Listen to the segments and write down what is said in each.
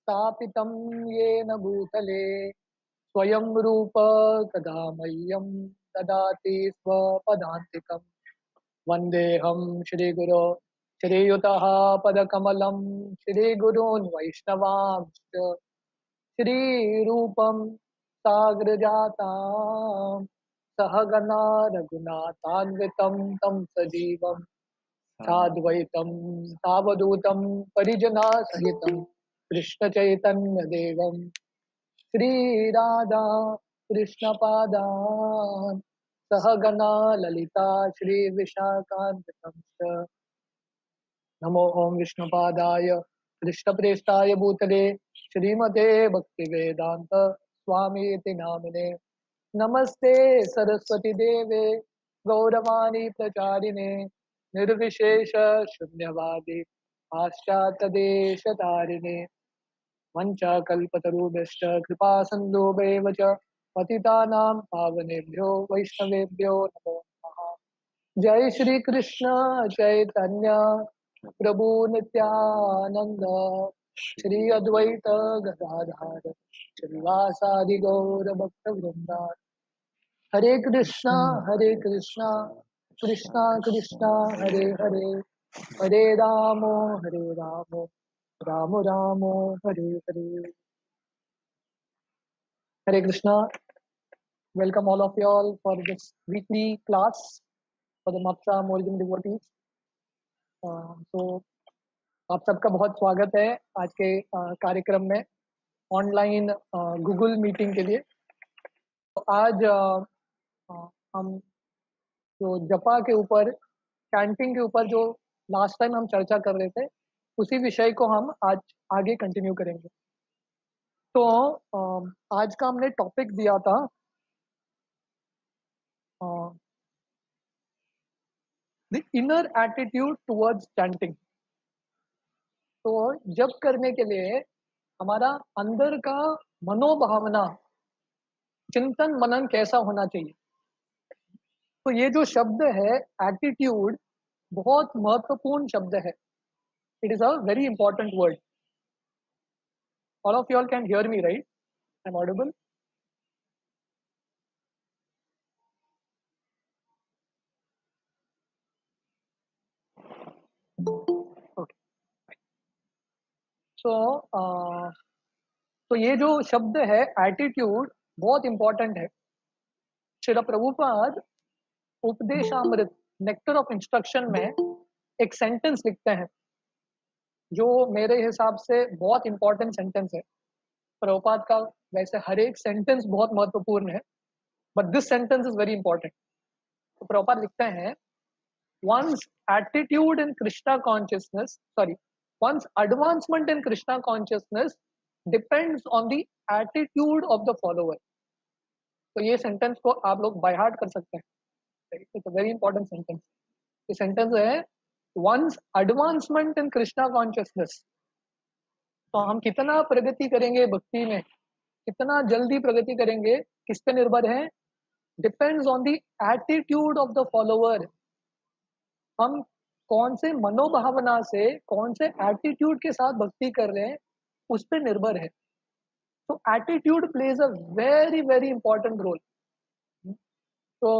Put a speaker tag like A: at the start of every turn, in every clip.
A: स्थापितं येन भूतले स्वयं रूप कदा मह्यं ददाति स्वपदान्तिकम् वन्देऽहं श्रीगुरो श्रीयुतः पदकमलं श्रीगुरून् वैष्णवांश्च श्रीरूपं साग्रजातां सहगना रघुनाथान्वितं तं सजीवं साद्वैतं सावधूतं परिजनसहितं कृष्णचैतन्यदेवं श्रीराधा कृष्णपादान् सहगना ललिता श्रीविशाखान्वितं च नमो ओं विष्णुपादाय कृष्णप्रेष्ठाय भूतले श्रीमते भक्तिवेदांत स्वामीति नामिने नमस्ते सरस्वती देवे गौरवाणी प्रचारिणे निर्विशेष शून्यवादी पाश्चात्यदेशतारिणे वंचाकल्पतरुभ्यश्च कृपा सिन्धुभ्येव च पतितानां पावनेभ्यो वैष्णवेभ्यो नमो नमः। जय श्री कृष्ण चैतन्य प्रभु नित्यानंद श्री अद्वैत गदाधर श्रीवासादि गौर भक्त वृंदा हरे कृष्णा कृष्णा कृष्णा हरे हरे हरे रामो राम रामो हरे हरे। हरे Krishna. Welcome all of you all for this weekly class for the Mapsa Origin devotees. So आप सबका बहुत स्वागत है आज के कार्यक्रम में ऑनलाइन गूगल मीटिंग के लिए। तो आज हम जो जपा के ऊपर चैंटिंग के ऊपर जो लास्ट टाइम हम चर्चा कर रहे थे उसी विषय को हम आज आगे कंटिन्यू करेंगे। तो आज का हमने टॉपिक दिया था the inner attitude towards chanting. तो जप करने के लिए हमारा अंदर का मनोभावना चिंतन मनन कैसा होना चाहिए। तो ये जो शब्द है एटीट्यूड बहुत महत्वपूर्ण शब्द है। It is a very important word. All of you all can hear me right? I am audible? Okay. तो ये जो शब्द है एटीट्यूड बहुत इंपॉर्टेंट है। Srila Prabhupada Upadeshamrita nectar of instruction में एक सेंटेंस लिखते हैं जो मेरे हिसाब से बहुत इंपॉर्टेंट सेंटेंस है। प्रभुपाद का वैसे हर एक सेंटेंस बहुत महत्वपूर्ण है but this sentence is very important. तो प्रभुपाद लिखते हैं one's attitude in Krishna consciousness, one's advancement in Krishna consciousness depends on the attitude of the follower। तो ये सेंटेंस को आप लोग बाय हार्ट कर सकते हैं। It's a very important sentence. ये सेंटेंस है one's advancement in Krishna consciousness। तो हम कितना प्रगति करेंगे भक्ति में, कितना जल्दी प्रगति करेंगे, किस पे निर्भर है? Depends on the attitude of the follower. हम कौन से मनोभावना से, कौन से एटीट्यूड के साथ भक्ति कर रहे हैं उस पर निर्भर है। तो attitude plays a very very important role. तो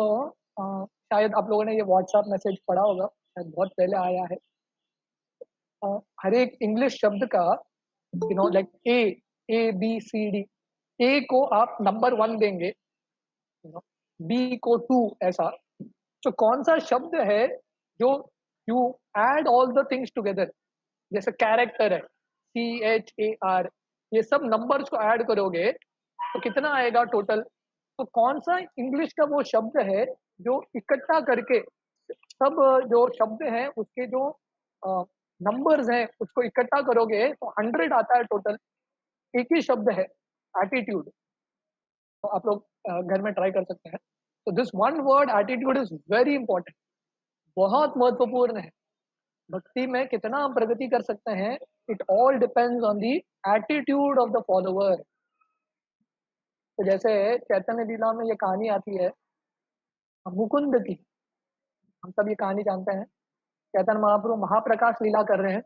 A: शायद आप लोगों ने ये व्हाट्सएप मैसेज पढ़ा होगा, शायद बहुत पहले आया है। हर एक इंग्लिश शब्द का like A B C D, A को आप नंबर 1 देंगे, बी को 2, ऐसा। तो कौन सा शब्द है जो you add all the things together, जैसे कैरेक्टर है CHAR, ये सब नंबर्स को ऐड करोगे तो कितना आएगा टोटल? तो कौन सा इंग्लिश का वो शब्द है जो इकट्ठा करके सब जो शब्द हैं उसके जो नंबर्स हैं उसको इकट्ठा करोगे तो 100 आता है टोटल। एक ही शब्द है एटीट्यूड। तो आप लोग घर में ट्राई कर सकते हैं। तो this one word attitude is very important, बहुत महत्वपूर्ण है। भक्ति में कितना हम प्रगति कर सकते हैं, it all depends on the attitude of the follower. तो जैसे चैतन्य लीला में ये कहानी आती है मुकुंद की, हम सब ये कहानी जानते हैं। चैतन्य महाप्रभु महाप्रकाश लीला कर रहे हैं,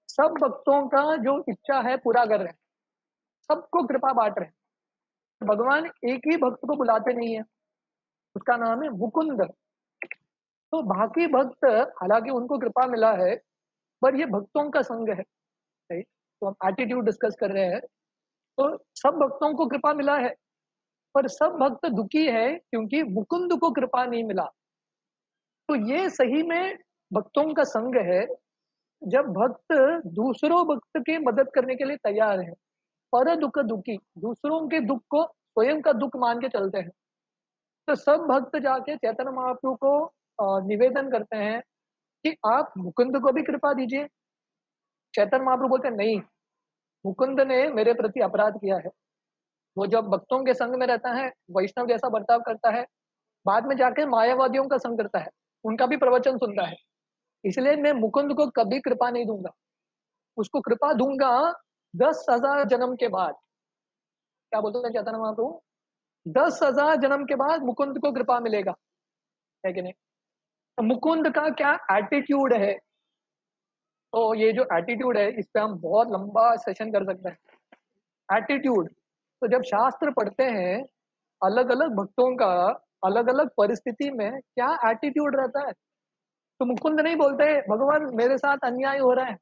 A: सब भक्तों का जो इच्छा है पूरा कर रहे हैं। सबको कृपा बांट रहे हैं। भगवान एक ही भक्त को बुलाते नहीं है, उसका नाम है मुकुंद। तो बाकी भक्त, हालांकि उनको कृपा मिला है, पर ये भक्तों का संग है, राइट? तो हम एटीट्यूड डिस्कस कर रहे हैं। तो सब भक्तों को कृपा मिला है, पर सब भक्त दुखी है क्योंकि मुकुंद को कृपा नहीं मिला। तो ये सही में भक्तों का संग है, जब भक्त दूसरों भक्त की मदद करने के लिए तैयार है। पर दुख दुखी, दूसरों के दुख को स्वयं का दुख मान के चलते हैं। तो सब भक्त जाके चैतन्य महाप्रभु को निवेदन करते हैं कि आप मुकुंद को भी कृपा दीजिए। चैतन्य महाप्रभु बोलते हैं नहीं, मुकुंद ने मेरे प्रति अपराध किया है। वो जब भक्तों के संग में रहता है, वैष्णव जैसा बर्ताव करता है, बाद में जाके मायावादियों का संग करता है, उनका भी प्रवचन सुनता है। इसलिए मैं मुकुंद को कभी कृपा नहीं दूंगा, उसको कृपा दूंगा 10,000 जन्म के बाद। क्या बोलते हैं चैतन्य महाप्रभु? 10,000 जन्म के बाद मुकुंद को कृपा मिलेगा, है कि नहीं? तो मुकुंद का क्या एटीट्यूड है? तो ये जो एटीट्यूड है, इस पे हम बहुत लंबा सेशन कर सकते हैं। एटीट्यूड, तो जब शास्त्र पढ़ते हैं, अलग अलग भक्तों का अलग अलग परिस्थिति में क्या एटीट्यूड रहता है। तो मुकुंद नहीं बोलते भगवान मेरे साथ अन्याय हो रहा है,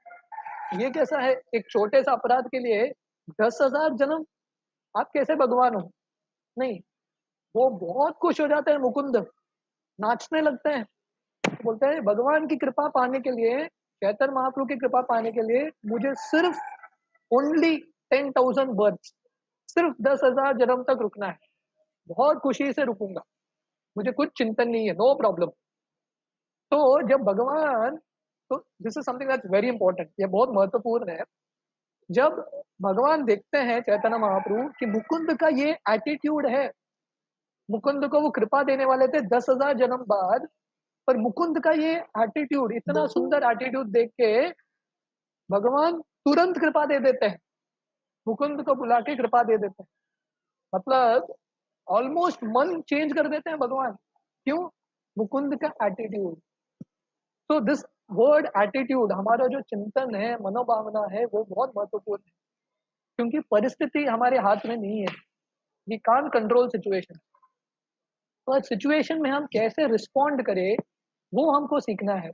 A: ये कैसा है, एक छोटे से अपराध के लिए 10,000 जन्म, आप कैसे भगवान हो? नहीं, वो बहुत खुश हो जाते हैं मुकुंद, नाचने लगते हैं। तो बोलते हैं भगवान की कृपा पाने के लिए, चैतन्य महाप्रभु की कृपा पाने के लिए मुझे सिर्फ ओनली 10,000 बर्थ, सिर्फ 10,000 जन्म तक रुकना है। बहुत खुशी से रुकूंगा, मुझे कुछ चिंतन नहीं है, नो प्रॉब्लम। तो जब भगवान, तो this is something that's very important, ये बहुत महत्वपूर्ण है। जब भगवान देखते हैं चैतन्य महाप्रभु कि मुकुंद का ये एटीट्यूड है, मुकुंद को वो कृपा देने वाले थे 10,000 जन्म बाद, पर मुकुंद का ये एटीट्यूड, इतना सुंदर एटीट्यूड देख के भगवान तुरंत कृपा दे देते हैं, मुकुंद को बुला के कृपा दे देते हैं। मतलब ऑलमोस्ट मन चेंज कर देते हैं भगवान। क्यों? मुकुंद का एटीट्यूड। तो दिस वर्ड एटीट्यूड, हमारा जो चिंतन है, मनोभावना है, वो बहुत महत्वपूर्ण है, क्योंकि परिस्थिति हमारे हाथ में नहीं है। We can't control situation. तो सिचुएशन में हम कैसे रिस्पॉन्ड करें, वो हमको सीखना है,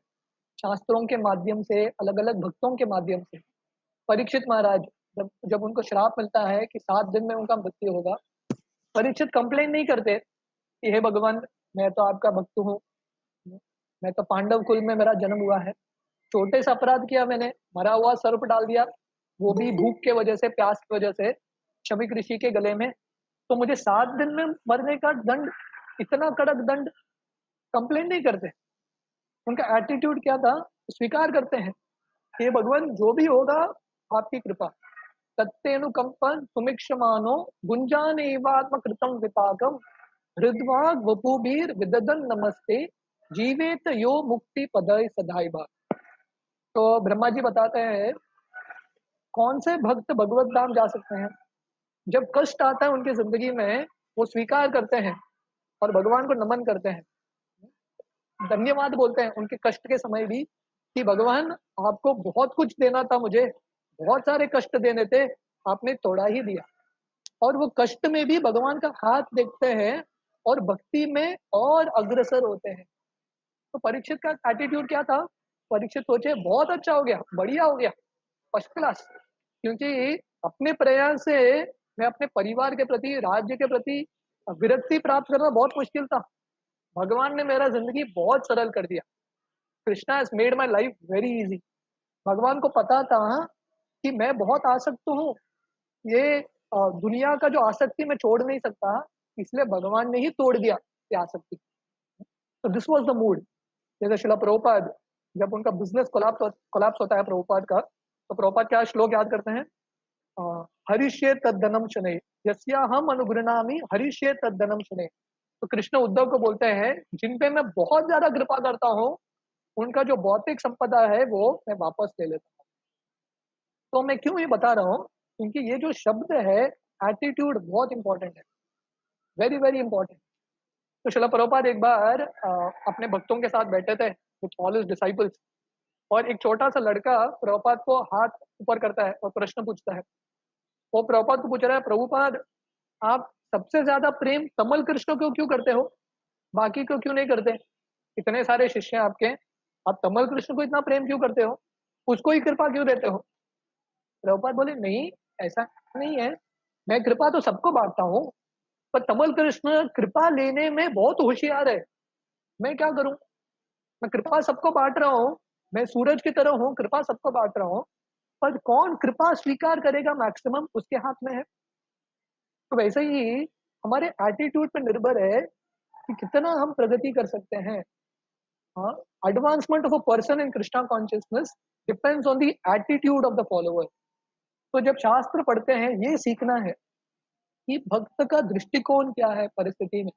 A: शास्त्रों के माध्यम से, अलग अलग भक्तों के माध्यम से। परीक्षित महाराज, जब जब उनको श्राप मिलता है कि 7 दिन में उनका मृत्यु होगा, परीक्षित कंप्लेन नहीं करते कि हे भगवान, मैं तो आपका भक्त हूँ, मैं तो पांडव कुल में मेरा जन्म हुआ है, छोटे से अपराध किया मैंने, मरा हुआ सर्प डाल दिया, वो भी भूख के वजह से, प्यास की वजह से, शमिक ऋषि के गले में, तो मुझे 7 दिन में मरने का दंड, इतना कड़क दंड। कंप्लेन नहीं करते, उनका एटीट्यूड क्या था, स्वीकार करते हैं कि भगवान जो भी होगा आपकी कृपा। तत्तेनुकंपन सुमिक्षमानो गुंजान एवात्म कृतम विपाकम हृदवाग वपुबीर विददन नमस्ते जीवेत यो मुक्ति पदय सदाई बा। तो ब्रह्मा जी बताते हैं कौन से भक्त भगवत धाम जा सकते हैं, जब कष्ट आता है उनकी जिंदगी में, वो स्वीकार करते हैं और भगवान को नमन करते हैं, धन्यवाद बोलते हैं उनके कष्ट के समय भी, कि भगवान आपको बहुत कुछ देना था मुझे, बहुत सारे कष्ट देने थे, आपने थोड़ा ही दिया। और वो कष्ट में भी भगवान का हाथ देखते हैं और भक्ति में और अग्रसर होते हैं। तो परीक्षित का एटीट्यूड क्या था? परीक्षित सोचे बहुत अच्छा हो गया, बढ़िया हो गया, फर्स्ट क्लास, क्योंकि अपने प्रयास से मैं अपने परिवार के प्रति, राज्य के प्रति विरक्ति प्राप्त करना बहुत मुश्किल था, भगवान ने मेरा जिंदगी बहुत सरल कर दिया। Krishna has made my life very easy. भगवान को पता था कि मैं बहुत आसक्त हूँ, ये दुनिया का जो आसक्ति मैं छोड़ नहीं सकता, इसलिए भगवान ने ही तोड़ दिया ये आसक्ति। तो दिस वाज द मूड। जैसे शिला प्रभुपाद, जब उनका बिजनेस कोलैप्स होता है प्रभुपाद का, तो प्रभुपाद क्या श्लोक याद करते हैं? हरिष्ये तद्धनम शनै, यस्या हम अनुगृणामि हरिष्ये तद्धनम शनै। तो कृष्ण उद्धव को बोलते हैं जिन पे मैं बहुत ज्यादा कृपा करता हूँ, उनका जो भौतिक संपदा है वो मैं वापस ले लेता हूँ। तो मैं क्यों ये बता रहा हूँ, क्योंकि ये जो शब्द है एटीट्यूड बहुत इंपॉर्टेंट है, वेरी वेरी इंपॉर्टेंट। तो शिला प्रभुपाद एक बार अपने भक्तों के साथ बैठे थे विथ ऑल हिज डिसाइपल्स, और एक छोटा सा लड़का प्रभुपाद को हाथ ऊपर करता है और प्रश्न पूछता है वो प्रभुपाद को पूछ रहा है, प्रभुपाद आप सबसे ज्यादा प्रेम तमल कृष्ण को क्यों करते हो, बाकी को क्यों नहीं करते? इतने सारे शिष्य हैं आपके, आप तमल कृष्ण को इतना प्रेम क्यों करते हो, उसको ही कृपा क्यों देते हो? प्रभुपाद बोले नहीं, ऐसा नहीं है, मैं कृपा तो सबको बांटता हूँ, पर तमल कृष्ण कृपा लेने में बहुत होशियार है। मैं क्या करूं, मैं कृपा सबको बांट रहा हूँ, मैं सूरज की तरह हूँ, कृपा सबको बांट रहा हूँ, पर कौन कृपा स्वीकार करेगा मैक्सिमम उसके हाथ में है। तो वैसे ही हमारे एटीट्यूड पर निर्भर है कि कितना हम प्रगति कर सकते हैं। हाँ, advancement of a person in Krishna consciousness depends on the attitude of the follower. तो जब शास्त्र पढ़ते हैं ये सीखना है कि भक्त का दृष्टिकोण क्या है परिस्थिति में।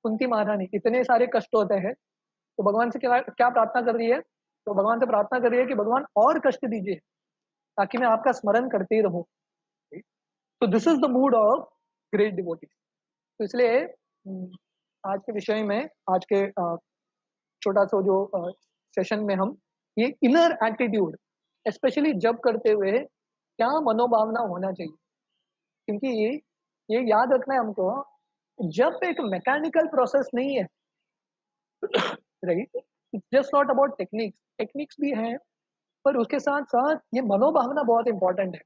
A: कुंती महारानी इतने सारे कष्ट होते हैं, तो भगवान से क्या क्या प्रार्थना कर रही है, तो भगवान से प्रार्थना कर रही है कि भगवान और कष्ट दीजिए ताकि मैं आपका स्मरण करते रहूं। तो this is the mood off great devotee. तो इसलिए आज के विषय में, आज के छोटा सा जो सेशन में हम ये इनर एटीट्यूड स्पेशली जब करते हुए क्या मनोभावना होना चाहिए, क्योंकि ये याद रखना है हमको, जब एक मैकेनिकल प्रोसेस नहीं है, right, it's just not about techniques, techniques भी हैं, पर उसके साथ साथ ये मनोभावना बहुत इंपॉर्टेंट है।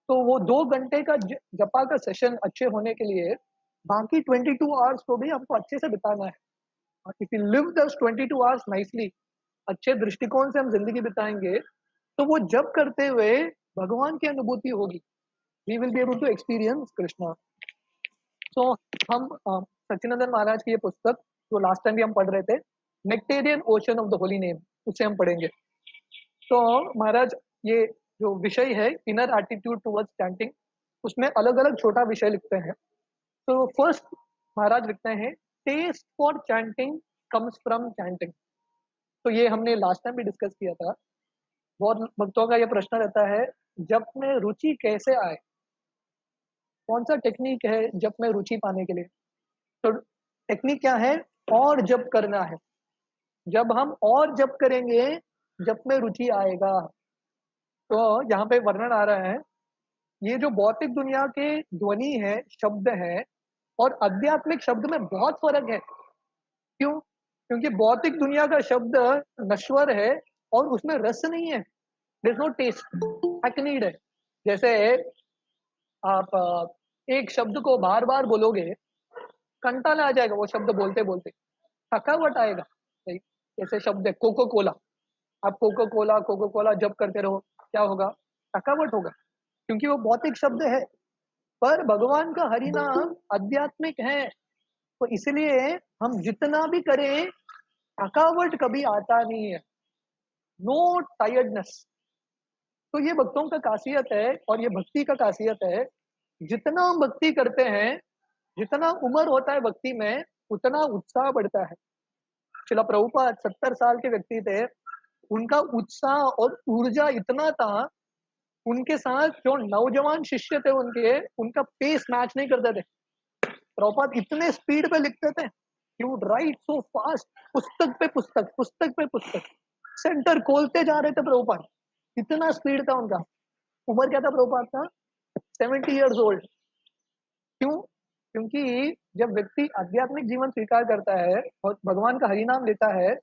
A: तो वो 2 घंटे का जपा का सेशन अच्छे होने के लिए बाकी 22 आवर्स को भी हमको अच्छे से बिताना है। इफ यू लिव दस 22 आवर्स नाइसली, अच्छे दृष्टिकोण से हम जिंदगी बिताएंगे, तो वो जब करते हुए भगवान की अनुभूति होगी, we will be able to experience Krishna. So हम सच्चिदानंद महाराज की ये पुस्तक जो लास्ट टाइम भी हम पढ़ रहे थे, nectarean ocean of the holy name, उसे हम पढ़ेंगे। तो महाराज ये जो विषय है इनर एटीट्यूड टुवर्ड्स चैंटिंग, उसमें अलग अलग छोटा विषय लिखते हैं। तो फर्स्ट महाराज लिखते हैं, taste for chanting comes from chanting. तो ये हमने लास्ट टाइम भी डिस्कस किया था। बहुत भक्तों का ये प्रश्न रहता है, जप में रुचि कैसे आए, कौन सा टेक्निक है जप में रुचि पाने के लिए? तो टेक्निक क्या है, और जप करना है। जब हम और जप करेंगे जप में रुचि आएगा। तो यहाँ पे वर्णन आ रहा है, ये जो भौतिक दुनिया के ध्वनि है, शब्द है, और आध्यात्मिक शब्द में बहुत फर्क है। क्यों? क्योंकि भौतिक दुनिया का शब्द नश्वर है और उसमें रस नहीं है, there is no taste, hackneyed है। जैसे आप एक शब्द को बार बार बोलोगे, कंटाला आ जाएगा वो शब्द बोलते बोलते, थकावट आएगा। सही, जैसे शब्द है कोको कोला, आप कोको कोला कोको कोला जब करते रहो, क्या होगा? थकावट होगा, क्योंकि वो भौतिक शब्द है। पर भगवान का हरि नाम आध्यात्मिक है, तो इसलिए हम जितना भी करें थकावट कभी आता नहीं है, नो टायर्डनेस। तो ये भक्तों का खासियत है और ये भक्ति का खासियत है। जितना हम भक्ति करते हैं, जितना उम्र होता है भक्ति में, उतना उत्साह बढ़ता है। शिला प्रभुपाद 70 साल के व्यक्ति थे, उनका उत्साह और ऊर्जा इतना था, उनके साथ जो नौजवान शिष्य थे उनके, उनका पेस मैच नहीं करते थे। प्रभुपाद इतने स्पीड पे लिखते थे, he would right so fast, पुस्तक पे पुस्तक, पुस्तक पे पुस्तक, सेंटर खोलते जा रहे थे प्रभुपाद, इतना स्पीड था उनका। उम्र क्या था प्रभुपाद का? 70 years old। क्यों? क्योंकि जब व्यक्ति आध्यात्मिक जीवन स्वीकार करता है और भगवान का हरि नाम लेता है,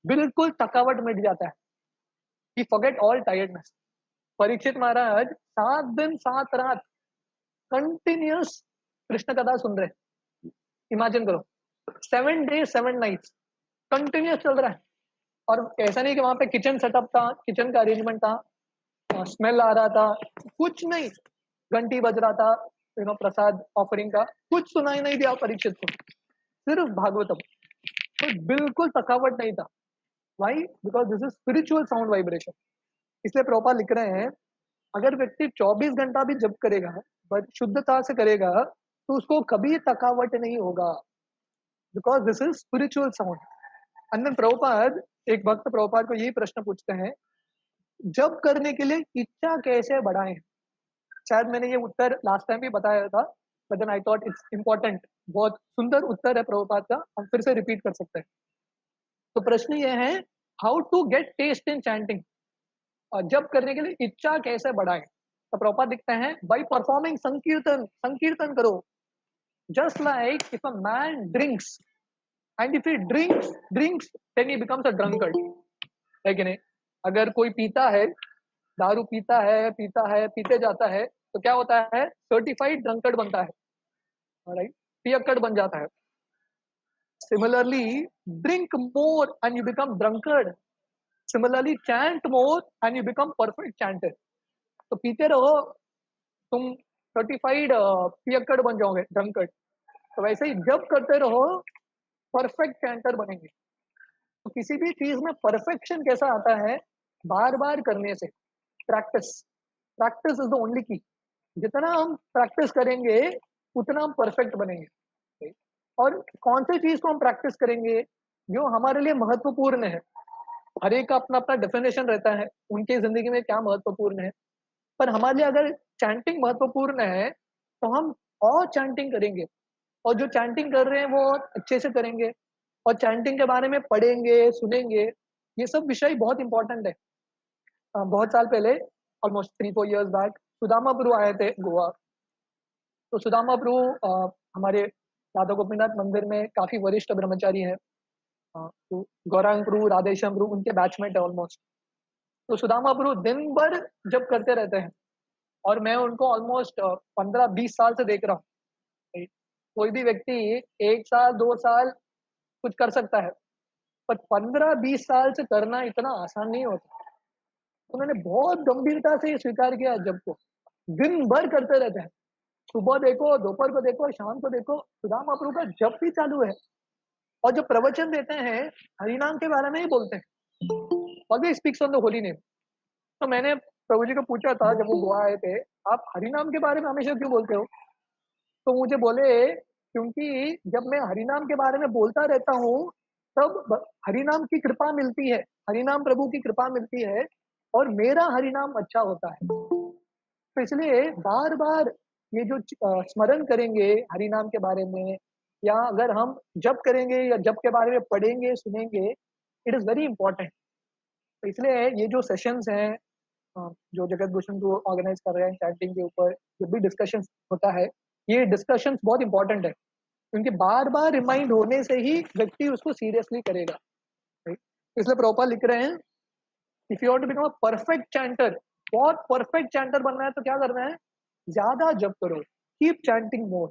A: बिल्कुल थकावट मिट जाता है, ही फॉरगेट ऑल टायर्डनेस। परीक्षित महाराज 7 दिन 7 रात कंटिन्यूस कृष्ण कथा सुन रहे, इमेजिन करो, 7 days 7 nights कंटिन्यूस चल रहा है। और ऐसा नहीं कि वहां पे किचन सेटअप था, किचन का अरेंजमेंट था, स्मेल आ रहा था, कुछ नहीं, घंटी बज रहा था, प्रसाद ऑफरिंग का, कुछ सुनाई नहीं दिया परीक्षित को, सिर्फ भागवतम। तो बिल्कुल थकावट नहीं था। Why? Because this is spiritual sound vibration. इसलिए प्रभुपाद लिख रहे हैं, अगर व्यक्ति 24 घंटा भी जप करेगा, बट शुद्धता से करेगा, तो उसको कभी थकावट नहीं होगा, because this is spiritual sound. And then Prabhupada, एक भक्त प्रभुपाद को यही प्रश्न पूछते हैं, जप करने के लिए इच्छा कैसे बढ़ाएं? शायद मैंने ये उत्तर लास्ट टाइम भी बताया था, but then I thought it's important. बहुत सुंदर उत्तर है प्रभुपाद का, हम फिर से रिपीट कर सकते हैं। तो प्रश्न ये है, how to get taste in chanting, और जप करने के लिए इच्छा कैसे बढ़ाएं? तो प्रभुपाद लिखते हैं बाई परफॉर्मिंग संकीर्तन, संकीर्तन करो। Just like if a man drinks and if he drinks then he becomes a drunkard, है कि नहीं? अगर कोई पीता है, दारू पीता है, पीते जाता है, तो क्या होता है? सर्टिफाइड ड्रंकर्ड बनता है, राइट? पियक्कड़ बन जाता है। Similarly, drink more and you become drunkard. Similarly, chant more and you become perfect chanter. तो पीते रहो, तुम सर्टिफाइड पियक्कड़ बन जाओगे, ड्रंकर्ड। तो वैसे ही जब करते रहो, परफेक्ट चैंटर बनेंगे। तो किसी भी चीज में परफेक्शन कैसा आता है? बार बार करने से। Practice, practice is the only की। जितना हम प्रैक्टिस करेंगे उतना हम परफेक्ट बनेंगे। और कौन सी चीज को हम प्रैक्टिस करेंगे जो हमारे लिए महत्वपूर्ण है? हर एक का अपना अपना डेफिनेशन रहता है उनकी जिंदगी में क्या महत्वपूर्ण है। पर हमारे लिए अगर चैंटिंग महत्वपूर्ण है तो हम और चैंटिंग करेंगे, और जो चैंटिंग कर रहे हैं वो अच्छे से करेंगे, और चैंटिंग के बारे में पढ़ेंगे, सुनेंगे। ये सब विषय बहुत इंपॉर्टेंट है। बहुत साल पहले, ऑलमोस्ट 3-4 years बैक, सुदामा प्रभु आए थे गोवा। तो सुदामा प्रभु हमारे राधा गोपीनाथ मंदिर में काफी वरिष्ठ ब्रह्मचारी हैं। तो गौरांग प्रभु, राधेश्याम प्रभु उनके बैचमेट है ऑलमोस्ट। तो सुदामा प्रभु दिन भर जब करते रहते हैं, और मैं उनको ऑलमोस्ट 15-20 साल से देख रहा हूँ। कोई भी व्यक्ति 1 साल 2 साल कुछ कर सकता है, पर 15-20 साल से करना इतना आसान नहीं होता। उन्होंने बहुत गंभीरता से ये स्वीकार किया जब को, दिन भर करते रहते हैं। सुबह देखो, दोपहर को देखो, शाम को देखो, सुदामा प्रभु का जब भी चालू है। और जो प्रवचन देते हैं हरिनाम के बारे में ही बोलते हैं, always speaks on the holy name. तो मैंने प्रभु जी को पूछा था जब वो गोवा आए थे, आप हरिनाम के बारे में हमेशा क्यों बोलते हो? तो मुझे बोले, क्योंकि जब मैं हरिनाम के बारे में बोलता रहता हूँ तब हरिनाम की कृपा मिलती है, हरिनाम प्रभु की कृपा मिलती है, और मेरा हरिनाम अच्छा होता है। तो इसलिए बार बार ये जो स्मरण करेंगे हरिनाम के बारे में, या अगर हम जप करेंगे या जप के बारे में पढ़ेंगे, सुनेंगे, इट इज वेरी इंपॉर्टेंट। तो इसलिए ये जो सेशंस हैं, जो जगत भूषण जो ऑर्गेनाइज कर रहे हैं चैंटिंग के ऊपर, जो भी डिस्कशन होता है, ये डिस्कशंस बहुत इंपॉर्टेंट है, क्योंकि बार बार रिमाइंड होने से ही व्यक्ति उसको सीरियसली करेगा। right? इसलिए प्रभुपाद लिख रहे हैं, if you want to become a perfect chanter, बहुत परफेक्ट चैंटर बनना है तो क्या करना है? ज्यादा जप करो, कीप चैंटिंग मोर।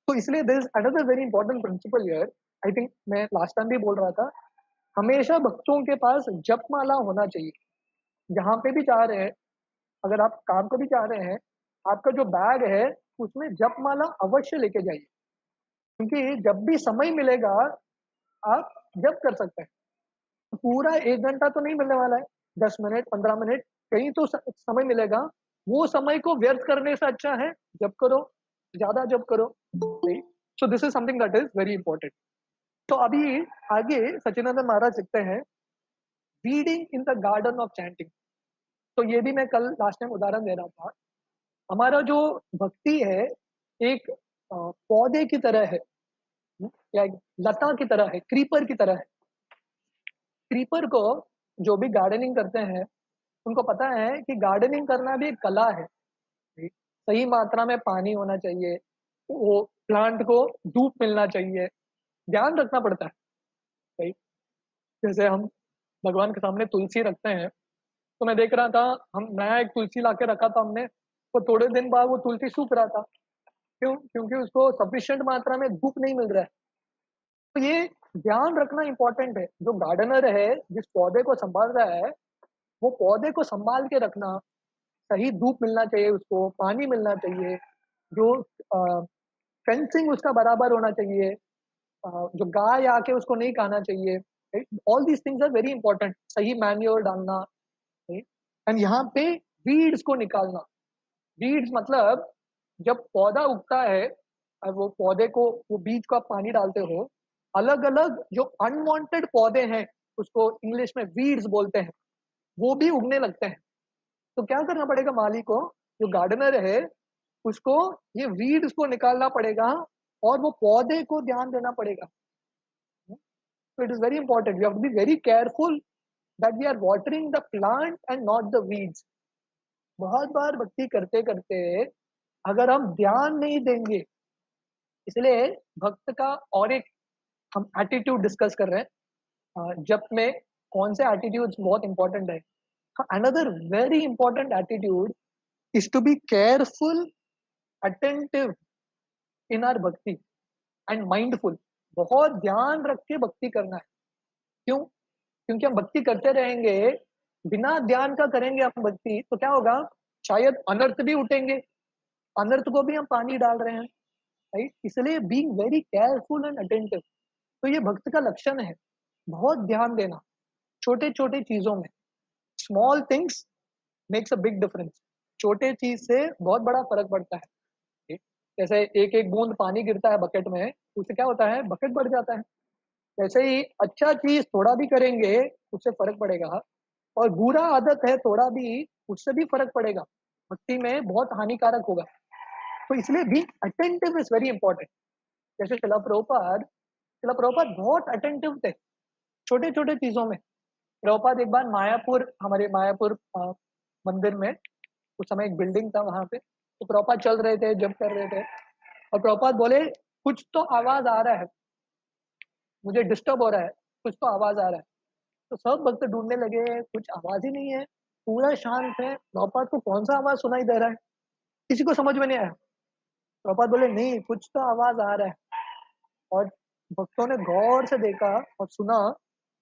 A: तो इसलिए this another very important principle here. I think मैं लास्ट टाइम भी बोल रहा था, हमेशा भक्तों के पास जपमाला होना चाहिए। जहां पे भी जा रहे हैं, अगर आप काम को भी जा रहे हैं, आपका जो बैग है उसमें जपमाला अवश्य लेके जाइए, क्योंकि जब भी समय मिलेगा आप जप कर सकते हैं। पूरा 1 घंटा तो नहीं मिलने वाला है, 10 मिनट 15 मिनट कहीं तो समय मिलेगा। वो समय को व्यर्थ करने से अच्छा है जप करो, ज्यादा जप करो। So this is something that is very important. तो अभी आगे सचिनंदन महाराज लिखते हैं, reading in the garden of chanting. तो ये भी मैं कल लास्ट टाइम उदाहरण दे रहा था। हमारा जो भक्ति है एक पौधे की तरह है, या एक लता की तरह है, क्रीपर की तरह है। क्रीपर को जो भी गार्डनिंग करते हैं उनको पता है कि गार्डनिंग करना भी एक कला है। सही मात्रा में पानी होना चाहिए, वो प्लांट को धूप मिलना चाहिए, ध्यान रखना पड़ता है। सही, जैसे हम भगवान के सामने तुलसी रखते हैं, तो मैं देख रहा था, हम नया एक तुलसी लाके रखा था हमने, तो थोड़े दिन बाद वो तुलसी सूख रहा था। क्यों? क्योंकि उसको सफिशिएंट मात्रा में धूप नहीं मिल रहा है। तो ये ध्यान रखना इंपॉर्टेंट है। जो गार्डनर है, जिस पौधे को संभाल रहा है, वो पौधे को संभाल के रखना, सही धूप मिलना चाहिए, उसको पानी मिलना चाहिए, जो फेंसिंग उसका बराबर होना चाहिए, जो गाय आके उसको नहीं खाना चाहिए। All these things are very important. सही मैन्योर डालना, एंड यहाँ पे वीड्स को निकालना। वीड्स मतलब जब पौधा उगता है और वो पौधे को, वो बीज को आप पानी डालते हो, अलग अलग जो अनवांटेड पौधे हैं उसको इंग्लिश में वीड्स बोलते हैं, वो भी उगने लगते हैं। तो क्या करना पड़ेगा माली को, जो गार्डनर है उसको ये वीड्स को निकालना पड़ेगा, और वो पौधे को ध्यान देना पड़ेगा। So it is very important. We have to be very careful that we are watering the plant and not the weeds. बहुत बार भक्ति करते करते अगर हम ध्यान नहीं देंगे, इसलिए भक्त का और एक हम एटीट्यूड डिस्कस कर रहे हैं। जप में कौन से एटीट्यूड्स बहुत इंपॉर्टेंट है। Another very important attitude is to be careful, attentive in our bhakti and mindful. बहुत ध्यान रख के भक्ति करना है। क्यों? क्योंकि हम भक्ति करते रहेंगे, बिना ध्यान का करेंगे हम भक्ति, तो क्या होगा, शायद अनर्थ भी उठेंगे, अनर्थ को भी हम पानी डाल रहे हैं, राइट। इसलिए being very careful and attentive, तो ये भक्त का लक्षण है, बहुत ध्यान देना छोटे छोटे चीजों में। Small things makes a big difference. छोटे चीज से बहुत बड़ा फर्क पड़ता है, ठीक? जैसे एक एक बूंद पानी गिरता है बकेट में, उससे क्या होता है, बकेट बढ़ जाता है। वैसे ही अच्छा चीज थोड़ा भी करेंगे, उससे फर्क पड़ेगा, और बुरा आदत है थोड़ा भी, उससे भी फर्क पड़ेगा, भक्ति में बहुत हानिकारक होगा। तो इसलिए be attentive is very important. जैसे शिला प्रभुपाद बहुत अटेंटिव थे छोटे छोटे चीजों में। प्रभुपाद एक बार मायापुर, हमारे मायापुर मंदिर में, उस समय एक बिल्डिंग था वहां पे, तो प्रभुपाद चल रहे थे, जंप कर रहे थे, और प्रभुपाद बोले कुछ तो आवाज आ रहा है, मुझे डिस्टर्ब हो रहा है, कुछ तो आवाज आ रहा है। तो सब भक्त ढूंढने लगे, कुछ आवाज ही नहीं है, पूरा शांत है, प्रभुपाद को कौन सा आवाज सुनाई दे रहा है, किसी को समझ में नहीं आया। प्रभुपाद बोले नहीं, कुछ तो आवाज आ रहा है। और भक्तों ने गौर से देखा और सुना,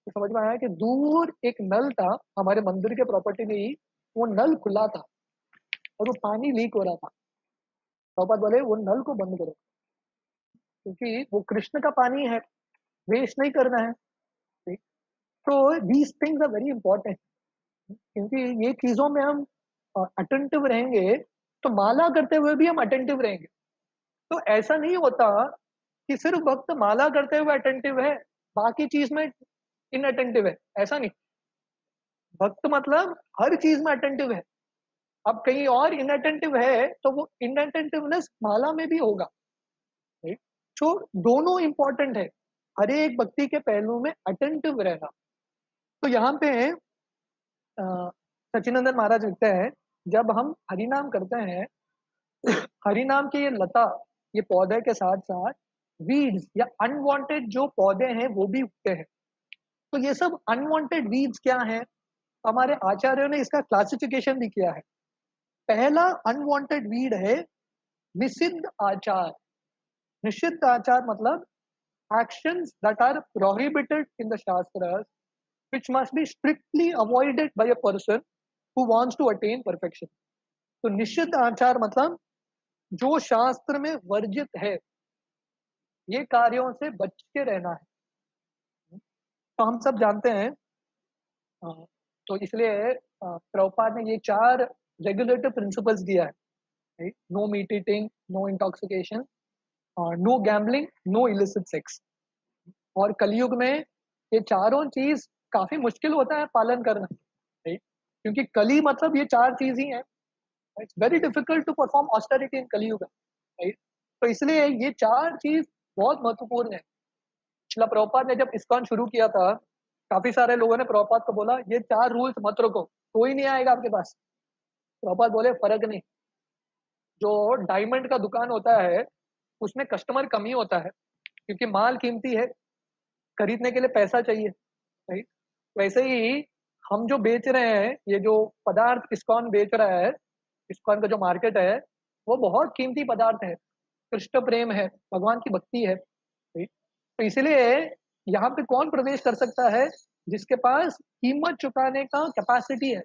A: तो समझ में आया कि दूर एक नल था, हमारे मंदिर के प्रॉपर्टी में ही वो नल खुला था और वो पानी लीक हो रहा था। प्रभुपाद बोले वो नल को बंद करो, क्योंकि वो कृष्ण का पानी है, वेस्ट नहीं करना है, ठीक? तो these things are very important, क्योंकि ये चीजों में हम अटेंटिव रहेंगे, तो माला करते हुए भी हम अटेंटिव रहेंगे। तो ऐसा नहीं होता कि सिर्फ भक्त माला करते हुए अटेंटिव है, बाकी चीज में इनअटेंटिव है, ऐसा नहीं। भक्त मतलब हर चीज में अटेंटिव है। अब कहीं और इनअटेंटिव है, तो वो इनअटेंटिवनेस माला में भी होगा, राइट। तो दोनों इंपॉर्टेंट है, हर एक भक्ति के पहलू में अटेंटिव रहना। तो यहाँ पे अ, सचिनंदन महाराज लिखते हैं, जब हम हरिनाम करते हैं, हरिनाम की ये लता, ये पौधे के साथ साथ वीड्स या अनवांटेड जो पौधे हैं वो भी उगते हैं। तो ये सब अनवांटेड वीड्स क्या हैं, हमारे आचार्यों ने इसका क्लासिफिकेशन भी किया है। पहला अनवांटेड वीड है निषिद्ध आचार। निषिद्ध आचार मतलब actions that are prohibited in the shastras, which must be strictly avoided by a person who wants to attain perfection. तो निषिद्ध आचार मतलब जो शास्त्र में वर्जित है, ये कार्यों से बच के रहना है। तो हम सब जानते हैं, अ, तो इसलिए प्रभुपाद ने ये 4 रेगुलेटिव प्रिंसिपल्स दिया है, no meat eating, no intoxication, no gambling, no illicit sex. और कलयुग में ये चारों चीज काफी मुश्किल होता है पालन करना, राइट, क्योंकि कली मतलब ये 4 चीज ही है। It's very difficult to perform austerity in Kalyug, right. तो इसलिए ये 4 चीज बहुत महत्वपूर्ण है। शिला प्रभुपाद ने जब इस्कॉन शुरू किया था, काफी सारे लोगों ने प्रभुपाद को बोला ये 4 रूल्स मत रखो, कोई नहीं आएगा आपके पास। प्रभुपाद बोले फर्क नहीं, जो डायमंड का दुकान होता है उसमें कस्टमर कम ही होता है, क्योंकि माल कीमती है, खरीदने के लिए पैसा चाहिए, राइट। वैसे ही हम जो बेच रहे हैं, ये जो पदार्थ इस्कॉन बेच रहा है, इस्कॉन का जो मार्केट है, वो बहुत कीमती पदार्थ है, कृष्ण प्रेम है, भगवान की भक्ति है, राइट। तो इसलिए यहाँ पे कौन प्रवेश कर सकता है, जिसके पास कीमत चुकाने का कैपेसिटी है,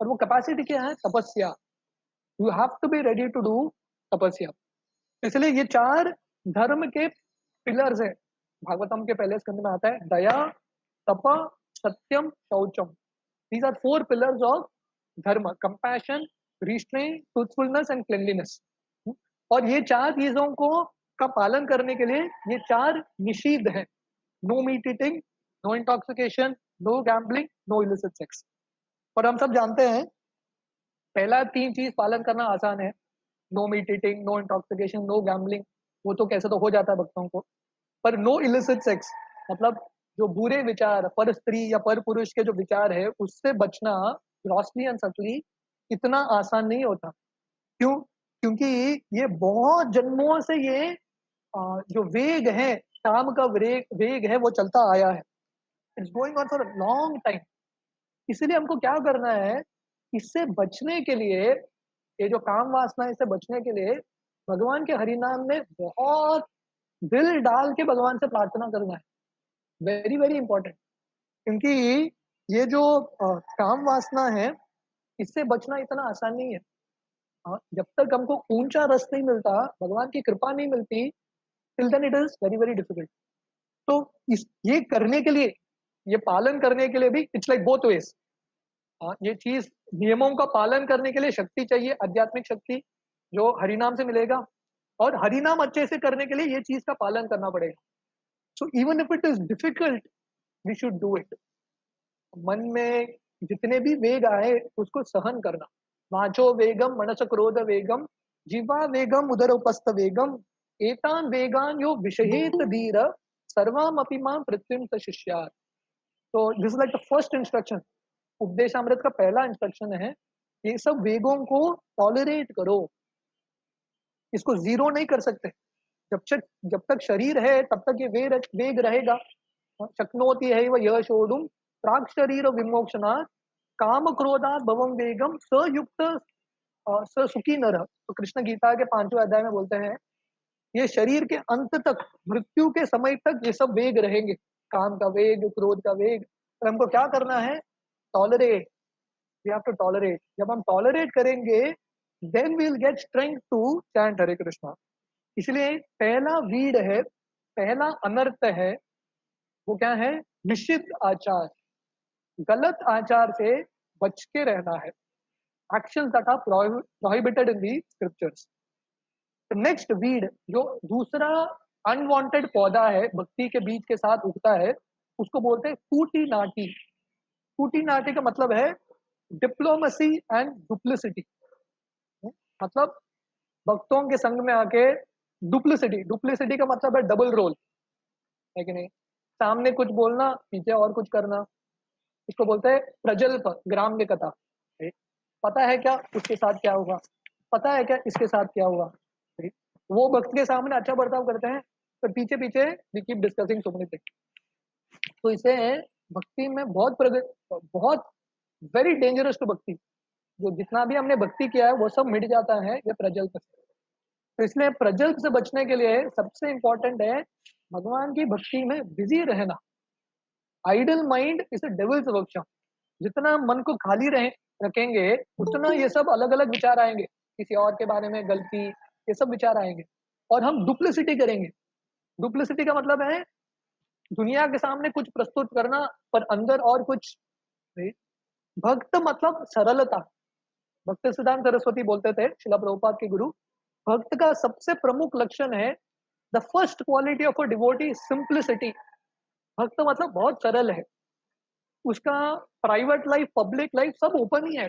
A: और वो कैपेसिटी क्या है, तपस्या। You have to be ready to do tapasya. इसलिए ये 4 धर्म के पिलर्स है। भागवतम के पहले स्कंद में आता है दया, तप, सत्यम, शौचम। दीज आर 4 पिलर्स ऑफ धर्म, compassion, restraint, truthfulness and cleanliness. और ये 4 चीजों को का पालन करने के लिए ये 4 निषिद्ध है। No meat eating, no intoxication, no gambling, no illicit sex. और हम सब जानते हैं पहला 3 चीज पालन करना आसान है, no meat eating, no intoxication, no gambling, वो तो कैसे तो हो जाता है भक्तों को। पर नो इलिसिट सेक्स मतलब जो बुरे विचार, पर स्त्री या पर पुरुष के जो विचार है, उससे बचना, ग्रॉसली एंड सटली, इतना आसान नहीं होता। क्यों? क्योंकि ये बहुत जन्मों से ये जो वेग है, काम का वेग वेग है वो चलता आया है। It's going on for a long time. इसीलिए हमको क्या करना है, इससे बचने के लिए, ये जो काम वासना है इससे बचने के लिए भगवान के हरि नाम में बहुत दिल डाल के भगवान से प्रार्थना करना है। Very, very important. क्योंकि ये जो काम वासना है, इससे बचना इतना आसान नहीं है। जब तक हमको ऊँचा रस नहीं मिलता, भगवान की कृपा नहीं मिलती, till then it is very, very difficult. तो इस ये करने के लिए, ये पालन करने के लिए भी इट्स लाइक बोथ वेज़। ये चीज़, नियमों का पालन करने के लिए शक्ति चाहिए, आध्यात्मिक शक्ति, जो हरिनाम से मिलेगा, और हरिनाम अच्छे से करने के लिए ये चीज़ का पालन करना पड़ेगा। So even if it is difficult, we should do it. मन में जितने भी वेग आए उसको सहन करना। वाचो वेगम मनस क्रोध वेगम जीवा वेगम उदर उपस्थ वेगम एतान वेगान यो विषहेत धीर सर्वामपि मां पृथ्वीम स शिष्यात्। तो this is like the first instruction. Upadeshamrita का पहला इंस्ट्रक्शन है, ये सब वेगों को टॉलरेट करो, इसको जीरो नहीं कर सकते। जब तक शरीर है तब तक ये वेग रहेगा। शक्नोति है वह यह शोधुम प्राक शरीर विमोक्षणात् काम क्रोधात भवम वेगम स युक्त स सुखी नर। तो कृष्ण गीता के 5वें अध्याय में बोलते हैं, ये शरीर के अंत तक, मृत्यु के समय तक ये सब वेग रहेंगे, काम का वेग, क्रोध का वेग। और हमको क्या करना है? Tolerate. We have to tolerate. जब हम टॉलरेट करेंगे, then we will get strength to chant Hare Krishna. इसलिए पहला वीड है, पहला अनर्थ है, वो क्या है? निषिद्ध आचार। गलत आचार से बच के रहना है। Actions that are prohibited in the scriptures. Next weed, जो दूसरा अनवांटेड पौधा है, भक्ति के बीज के साथ उगता है, उसको बोलते हैं टूटी नाटी। टूटी नाटी का मतलब है डिप्लोमेसी एंड डुप्लिसिटी। मतलब भक्तों के संग में आके डुप्लिसिटी। डुप्लिसिटी का मतलब है डबल रोल, है कि नहीं? सामने कुछ बोलना, पीछे और कुछ करना। इसको बोलते हैं प्रजल्प, ग्राम्य कथा। पता है क्या उसके साथ क्या होगा, पता है क्या इसके साथ क्या हुआ। वो भक्त के सामने अच्छा बर्ताव करते हैं, पर पीछे पीछे we keep discussing so many things. तो इसे भक्ति में बहुत वेरी डेंजरस टू भक्ति। जो जितना भी हमने भक्ति किया है वो सब मिट जाता है ये प्रजल्प से। तो इसलिए प्रजल्प से बचने के लिए सबसे इंपॉर्टेंट है भगवान की भक्ति में बिजी रहना। Idle mind is a devil's workshop. जितना मन को खाली रखेंगे, उतना ये सब अलग अलग विचार आएंगे, किसी और के बारे में गलती, ये सब विचार आएंगे। और हम डुप्लिसिटी करेंगे। डुप्लिसिटी का मतलब है दुनिया के सामने कुछ प्रस्तुत करना, पर अंदर और कुछ नहीं। भक्त मतलब सरलता। भक्त सिद्धांत सरस्वती बोलते थे, शिला प्रभुपाद के गुरु, भक्त का सबसे प्रमुख लक्षण है, the first quality of a devotee simplicity. भक्त मतलब बहुत सरल है। उसका प्राइवेट लाइफ, पब्लिक लाइफ सब ओपन ही है।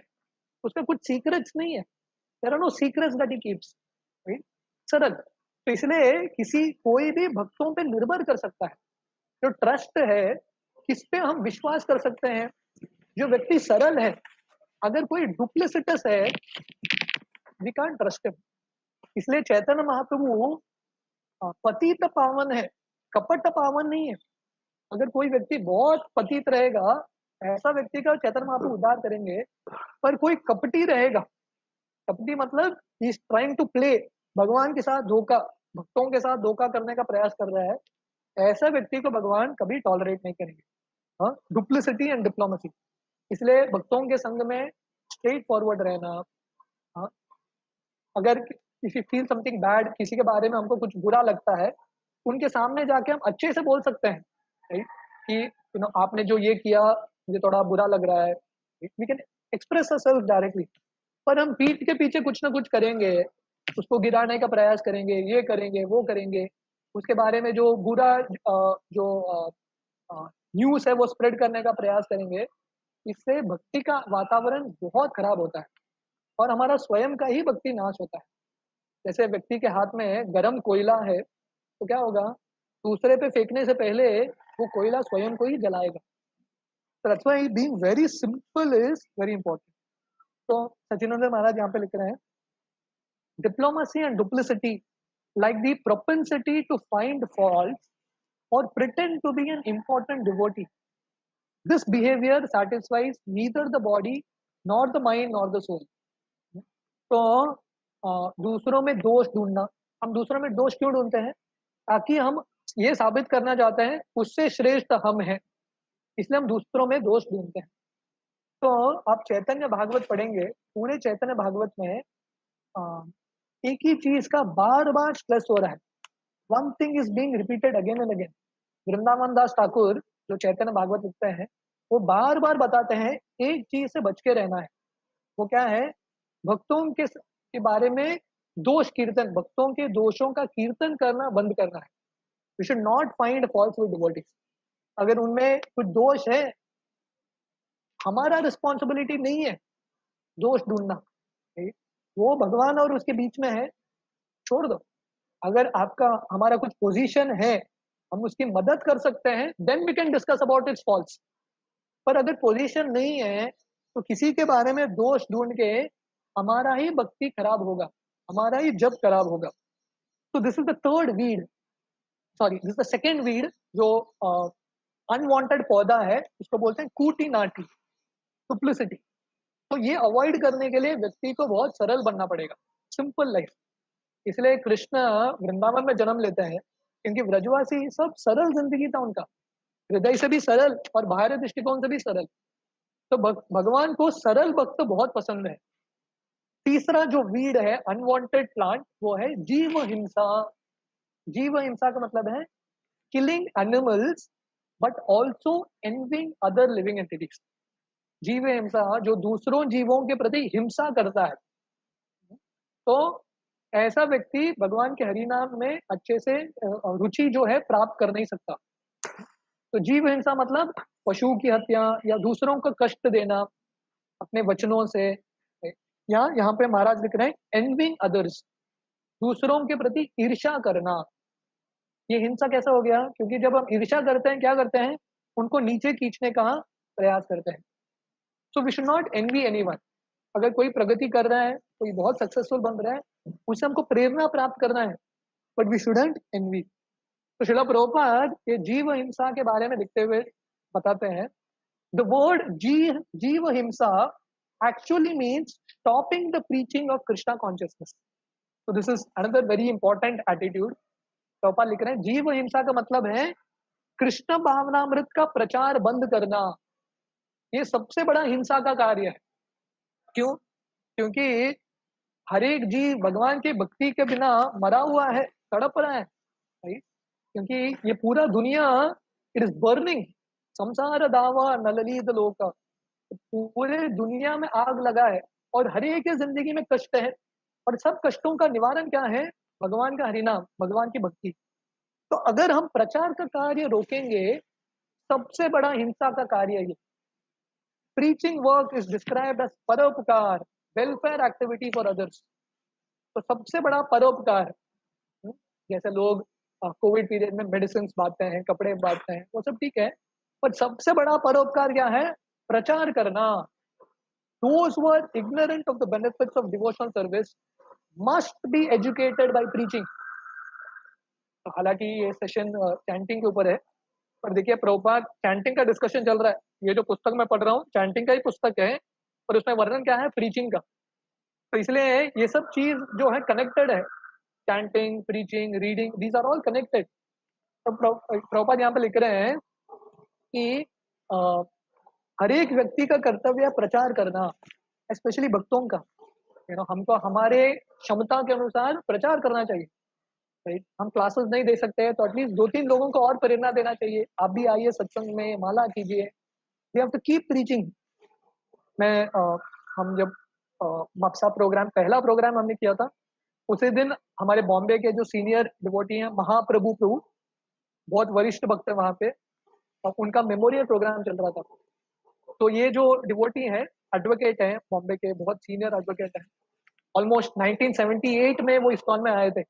A: उसका कुछ सीक्रेट्स नहीं है। There are no secrets that he keeps. Right? सरल। तो इसलिए किसी कोई भी भक्तों पे निर्भर कर सकता है। जो ट्रस्ट है, किस पे हम विश्वास कर सकते हैं? जो व्यक्ति सरल है। अगर कोई डुप्लिसिटस है, वी कांट ट्रस्ट हिम। इसलिए चैतन्य महाप्रभु पतित पावन है, कपट पावन नहीं है। अगर कोई व्यक्ति बहुत पतित रहेगा, ऐसा व्यक्ति का चैतन्य महाप्रभु उद्धार करेंगे। पर कोई कपटी रहेगा, कपटी मतलब he is trying to play, भगवान के साथ धोखा, भक्तों के साथ धोखा करने का प्रयास कर रहा है, ऐसा व्यक्ति को भगवान कभी टॉलरेट नहीं करेंगे। हाँ, डुप्लिसिटी एंड डिप्लोमेसी। इसलिए भक्तों के संग में स्ट्रेट फॉरवर्ड रहना। हाँ, अगर किसी फील समथिंग बैड, किसी के बारे में हमको कुछ बुरा लगता है, उनके सामने जाके हम अच्छे से बोल सकते हैं, राइट? कि आपने जो ये किया मुझे थोड़ा बुरा लग रहा है। We can express ourself directly. पर हम पीठ के पीछे कुछ ना कुछ करेंगे, उसको गिराने का प्रयास करेंगे, ये करेंगे, वो करेंगे, उसके बारे में जो बुरा जो न्यूज़ है वो स्प्रेड करने का प्रयास करेंगे। इससे भक्ति का वातावरण बहुत खराब होता है और हमारा स्वयं का ही भक्ति नाश होता है। जैसे व्यक्ति के हाथ में गरम कोयला है, तो क्या होगा? दूसरे पे फेंकने से पहले वो कोयला स्वयं को ही जलाएगा। So that's why being very simple is very important. तो सचिनंदन महाराज यहाँ पे लिख रहे हैं, diplomacy and duplicity like the propensity to find faults or pretend to be an important devotee. This behavior satisfies neither the body nor the mind nor the soul. तो दूसरों में दोष ढूंढना, हम दूसरों में दोष क्यों ढूंढते हैं? ताकि हम ये साबित करना चाहते हैं उससे श्रेष्ठ हम हैं, इसलिए हम दूसरों में दोष ढूंढते हैं। तो आप चैतन्य भागवत पढ़ेंगे, पूरे चैतन्य भागवत में एक ही चीज का बार बार स्ट्रेस हो रहा है। One thing is being repeated again and again. Vrindavan Das Thakur जो चैतन्य भागवत लिखते हैं, वो बार बार बताते हैं एक चीज से बच के रहना है। वो क्या है? भक्तों के बारे में दोष कीर्तन, भक्तों के दोषों का कीर्तन करना बंद करना है। We should not find faults with devotees. अगर उनमें कुछ दोष है, हमारा रिस्पॉन्सिबिलिटी नहीं है दोष ढूंढना, वो भगवान और उसके बीच में है, छोड़ दो। अगर आपका हमारा कुछ पोजीशन है, हम उसकी मदद कर सकते हैं, then we can discuss about its falls. पर अगर पोजीशन नहीं है तो किसी के बारे में दोष ढूंढ के हमारा ही भक्ति खराब होगा, हमारा ही जप खराब होगा। तो this is the third weed, sorry this is the second weed जो अनवांटेड पौधा है, उसको बोलते हैं कूटी नाटी, डुप्लिसिटी। तो ये अवॉइड करने के लिए व्यक्ति को बहुत सरल बनना पड़ेगा, सिंपल लाइफ। इसलिए कृष्ण वृंदावन में जन्म लेते हैं, क्योंकि व्रजवासी सब सरल जिंदगी था उनका, हृदय से भी सरल और बाहरी दृष्टिकोण से भी सरल। तो भगवान को सरल भक्त बहुत पसंद है। तीसरा जो वीड है अनवांटेड प्लांट, वो है जीव हिंसा। जीव हिंसा का मतलब है killing animals but also envying other living entities. जीव हिंसा जो दूसरों जीवों के प्रति हिंसा करता है। तो ऐसा व्यक्ति भगवान के हरिनाम में अच्छे से रुचि जो है प्राप्त कर नहीं सकता। तो जीव हिंसा मतलब पशु की हत्या या दूसरों को कष्ट देना अपने वचनों से। यहाँ पे महाराज लिख रहे हैं एनविंग अदर्स, दूसरों के प्रति ईर्ष्या करना। ये हिंसा कैसा हो गया? क्योंकि जब हम ईर्ष्या करते हैं, क्या करते हैं? उनको नीचे खींचने का प्रयास करते हैं। So we should not envy anyone. अगर कोई प्रगति कर रहा है, कोई बहुत सक्सेसफुल बन रहा है, उससे हमको प्रेरणा प्राप्त करना है, बट वी शुडंट एनवी। तो श्रील प्रभुपाद ये जीव हिंसा के बारे में लिखते हुए बताते हैं, द वर्ड जीव हिंसा actually means stopping the preaching of Krishna consciousness. So this is another very important attitude. Prabhupada लिख रहे हैं जीव हिंसा का मतलब है कृष्ण भावनामृत का प्रचार बंद करना। ये सबसे बड़ा हिंसा का कार्य है। क्यों? क्योंकि हर एक जीव भगवान की भक्ति के बिना मरा हुआ है, तड़प रहा है, राइट? क्योंकि ये पूरा दुनिया इट इज बर्निंग, संसार दावा नललीद लोका, पूरे दुनिया में आग लगा है और हर एक की जिंदगी में कष्ट है, और सब कष्टों का निवारण क्या है? भगवान का हरिनाम, भगवान की भक्ति। तो अगर हम प्रचार का कार्य रोकेंगे, सबसे बड़ा हिंसा का कार्य ये। Preaching work is described as परोपकार, वेलफेयर एक्टिविटी फॉर अदर्स। तो सबसे बड़ा परोपकार, जैसे लोग कोविड पीरियड में मेडिसिन बांटते हैं, कपड़े बांटते हैं, वो सब ठीक है, पर सबसे बड़ा परोपकार क्या है? प्रचार करना। Those who are ignorant of the benefits of devotional service must be educated by preaching. हालांकि ये सेशन चैंटिंग के ऊपर है, पर देखिए प्रभुपाद चैंटिंग का डिस्कशन चल रहा है। ये जो पुस्तक मैं पढ़ रहा हूँ चैंटिंग का ही पुस्तक है, पर उसमें वर्णन क्या है? प्रीचिंग का। तो इसलिए ये सब चीज जो है कनेक्टेड है, chanting, preaching, reading, these are all connected. तो प्रभुपाद यहाँ पे लिख रहे हैं कि हर एक व्यक्ति का कर्तव्य है प्रचार करना, स्पेशली भक्तों का। हमको हमारे क्षमता के अनुसार प्रचार करना चाहिए, राइट? हम क्लासेस नहीं दे सकते हैं तो एटलीस्ट 2-3 लोगों को और प्रेरणा देना चाहिए। आप भी आइए सत्संग में, माला कीजिए। We have to keep preaching. हम जब मपसा प्रोग्राम, पहला प्रोग्राम हमने किया था, उसी दिन हमारे बॉम्बे के जो सीनियर डिवोटी हैं, महाप्रभु प्रभु, बहुत वरिष्ठ भक्त है वहां पे, और उनका मेमोरियल प्रोग्राम चल रहा था। तो ये जो डिवोटी है, एडवोकेट हैं, बॉम्बे के बहुत सीनियर एडवोकेट हैं। ऑलमोस्ट 1978 में वो इस्कॉन में आए थे।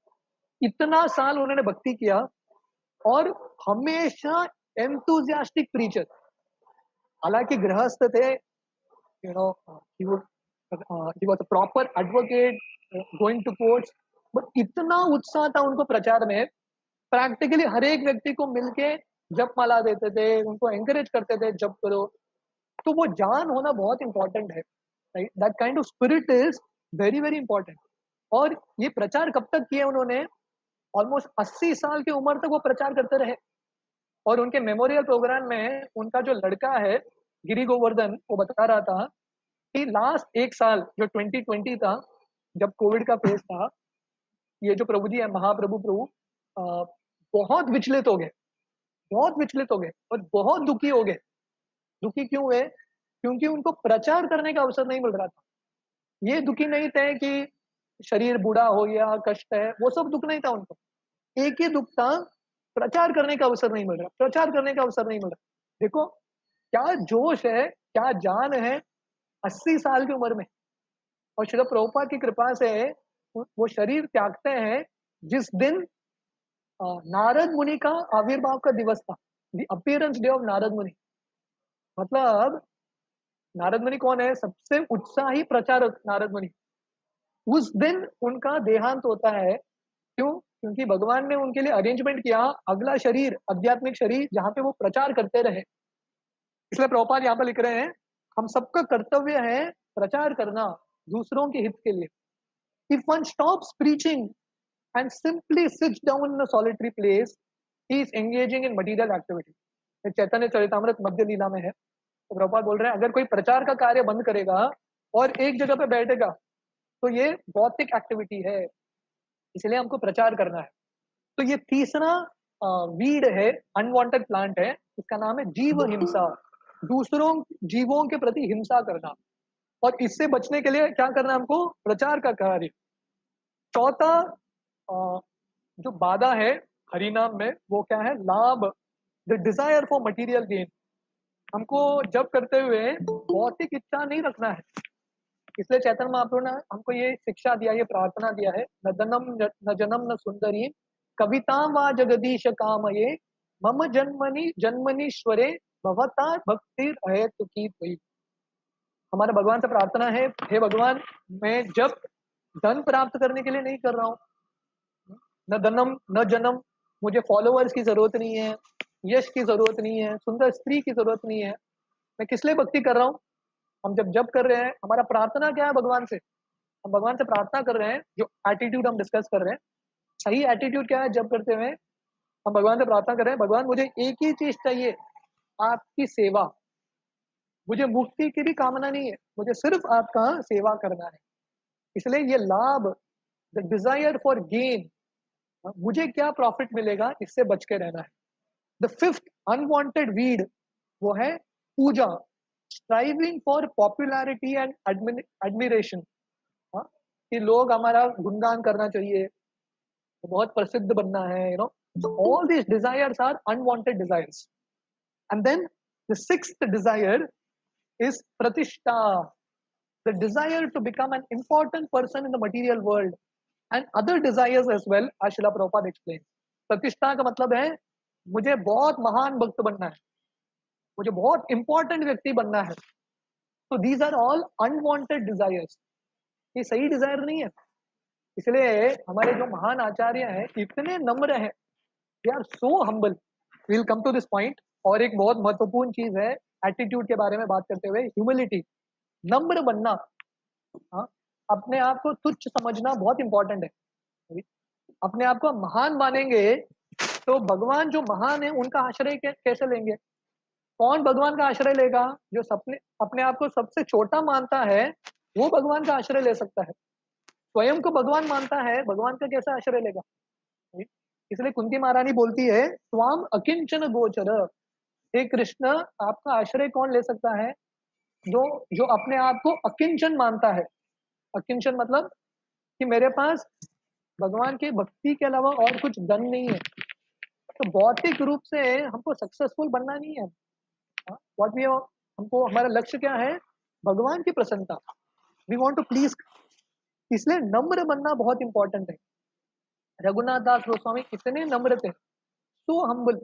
A: इतना साल उन्होंने भक्ति किया और हमेशा एंथुसियास्टिक प्रीचर। हालांकि गृहस्थ थे, he would he was a proper advocate, going to courts. But इतना उत्साह था उनको प्रचार में, प्रैक्टिकली हर एक व्यक्ति को मिलके जप माला देते थे, उनको एनकरेज करते थे जप करो। तो वो जान होना बहुत इंपॉर्टेंट है, right? That kind of spirit is very very important. और ये प्रचार कब तक किए उन्होंने? ऑलमोस्ट 80 साल की उम्र तक वो प्रचार करते रहे। और उनके मेमोरियल प्रोग्राम में उनका जो लड़का है गिरी गोवर्धन, वो बता रहा था कि लास्ट एक साल जो 2020 था, जब कोविड का फेज था, ये जो प्रभु जी है महाप्रभु प्रभु अ, बहुत विचलित हो गए, बहुत विचलित हो गए और बहुत दुखी हो गए। दुखी क्यों हुए? क्योंकि उनको प्रचार करने का अवसर नहीं मिल रहा था। ये दुखी नहीं थे कि शरीर बूढ़ा हो गया, कष्ट है, वो सब दुःख नहीं था उनको। एक ही दुःख था, प्रचार करने का अवसर नहीं मिल रहा, प्रचार करने का अवसर नहीं मिल रहा। देखो, क्या जोश है, क्या जान है 80 साल की उम्र में। और श्रील प्रभुपाद की कृपा से वो शरीर त्यागते हैं जिस दिन नारद मुनि का आविर्भाव का दिवस था, the appearance day of Narad मुनि। मतलब नारद मुनि कौन है? सबसे उत्साही प्रचारक नारद मुनि। उस दिन उनका देहांत होता है। क्यों? क्योंकि भगवान ने उनके लिए अरेंजमेंट किया अगला शरीर, आध्यात्मिक शरीर, जहाँ पे वो प्रचार करते रहे। इसलिए प्रभुपाद यहाँ पे लिख रहे हैं, हम सबका कर्तव्य है प्रचार करना दूसरों के हित के लिए। If one stops preaching and simply seats down in a solitary place, he is engaging in material activity. ये चैतन्य चरितामृत मध्य लीला में है। तो प्रभुपाद बोल रहे हैं, अगर कोई प्रचार का कार्य बंद करेगा और एक जगह पे बैठेगा, तो ये भौतिक एक्टिविटी है। इसलिए हमको प्रचार करना है। तो ये तीसरा वीड है, अनवांटेड प्लांट है, इसका नाम है जीव हिंसा। दूसरों जीवों के प्रति हिंसा करना। और इससे बचने के लिए क्या करना है हमको? प्रचार का कार्य। चौथा जो बाधा है हरिनाम में, वो क्या है? लाभ, the desire for material gain. हमको जब करते हुए भौतिक इच्छा नहीं रखना है। इसलिए चैतन्य महाप्रभु ने हमको ये शिक्षा दिया, ये प्रार्थना दिया है, न धनम न जनम न सुंदरी कविता व जगदीश कामये मम जन्मनि जन्मनीश्वरे भवता भक्ति हेतु की हुई। हमारे भगवान से प्रार्थना है, हे भगवान, मैं जब धन प्राप्त करने के लिए नहीं कर रहा हूँ, न धनम न जन्म, मुझे फॉलोअर्स की जरूरत नहीं है, यश की जरूरत नहीं है, सुंदर स्त्री की जरूरत नहीं है। मैं किस लिए भक्ति कर रहा हूँ? हम जब जब कर रहे हैं, हमारा प्रार्थना क्या है भगवान से? हम भगवान से प्रार्थना कर रहे हैं, जो एटीट्यूड हम डिस्कस कर रहे हैं, सही एटीट्यूड क्या है? जब करते हुए हम भगवान से प्रार्थना कर रहे हैं, भगवान मुझे एक ही चीज चाहिए, आपकी सेवा। मुझे मुक्ति की भी कामना नहीं है, मुझे सिर्फ आपका सेवा करना है। इसलिए ये लाभ, द डिजायर फॉर गेन, मुझे क्या प्रॉफिट मिलेगा, इससे बच के रहना है। द फिफ्थ अनवांटेड वीड, वो है puja, striving for popularity and admiration. कि लोग हमारा गुणगान करना चाहिए, बहुत प्रसिद्ध बनना है, so all these desires are unwanted desires. And then the sixth desire is pratishtha, the desire to become an important person in the material world, and other desires as well, as Srila Prabhupada explained. प्रतिष्ठा का मतलब है मुझे बहुत महान भक्त बनना है, मुझे बहुत इंपॉर्टेंट व्यक्ति बनना है। तो these are all unwanted desires. ये सही डिजायर नहीं है। इसलिए हमारे जो महान आचार्य हैं इतने नम्र हैं, they are so humble. We will come to this point. और एक बहुत महत्वपूर्ण चीज है एटीट्यूड के बारे में बात करते हुए, ह्यूमिलिटी, नम्र बनना। हाँ, अपने आप को तुच्छ समझना बहुत इंपॉर्टेंट है। अपने आप को महान मानेंगे तो भगवान जो महान है उनका आश्रय कैसे लेंगे? कौन भगवान का आश्रय लेगा? जो सपने अपने आप को सबसे छोटा मानता है, वो भगवान का आश्रय ले सकता है। स्वयं को भगवान मानता है, भगवान का कैसे आश्रय लेगा? इसलिए कुंती महारानी बोलती है, स्वाम अकिंचन गोचर। हे कृष्ण, आपका आश्रय कौन ले सकता है? जो जो अपने आप को अकिंचन मानता है। अकिंचन मतलब कि मेरे पास भगवान की भक्ति के अलावा और कुछ धन नहीं है। तो भौतिक रूप से हमको सक्सेसफुल बनना नहीं है। व्हाट वी, हमको हमारा लक्ष्य क्या है? भगवान की प्रसन्नता। We want to please. इसलिए नम्र बनना बहुत इंपॉर्टेंट है। रघुनाथ दास गोस्वामी इतने नम्र थे, सो हम्बल।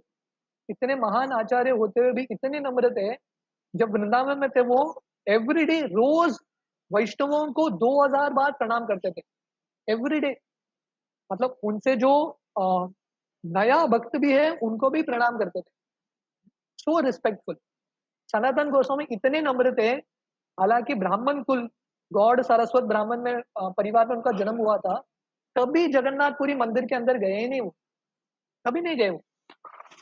A: इतने महान आचार्य होते हुए भी इतने नम्र थे। जब वृंदावन में थे, वो एवरीडे रोज वैष्णवों को 2000 बार प्रणाम करते थे एवरीडे। मतलब उनसे जो नया भक्त भी है उनको भी प्रणाम करते थे, सो रिस्पेक्टफुल। सनातन गोस्वामी इतने नम्र थे, हालांकि ब्राह्मण कुल, गौड़ सारस्वत ब्राह्मण में परिवार में उनका जन्म हुआ था, कभी जगन्नाथपुरी मंदिर के अंदर गए ही नहीं वो, कभी नहीं गए वो।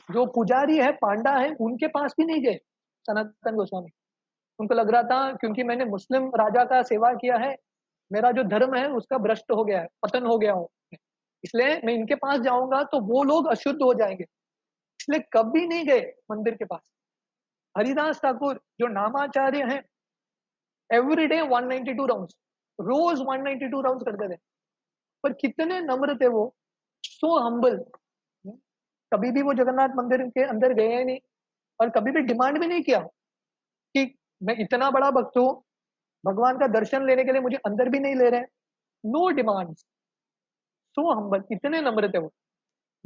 A: जो पुजारी है पांडा है उनके पास भी नहीं गए सनातन गोस्वामी। उनको लग रहा था क्योंकि मैंने मुस्लिम राजा का सेवा किया है, मेरा जो धर्म है उसका भ्रष्ट हो गया है, पतन हो गया हूँ, इसलिए मैं इनके पास जाऊंगा तो वो लोग अशुद्ध हो जाएंगे, इसलिए कभी नहीं गए मंदिर के पास। हरिदास ठाकुर जो नामाचार्य हैं, एवरीडे 192 राउंड्स, रोज 192 राउंड्स करते थे। पर कितने नम्र थे वो, सो हम्बल। कभी भी वो जगन्नाथ मंदिर के अंदर गए ही नहीं, और कभी भी डिमांड भी नहीं किया कि मैं इतना बड़ा भक्त हूँ, भगवान का दर्शन लेने के लिए मुझे अंदर भी नहीं ले रहे। नो डिमांड, सो हम्बल, इतने नम्र थे वो।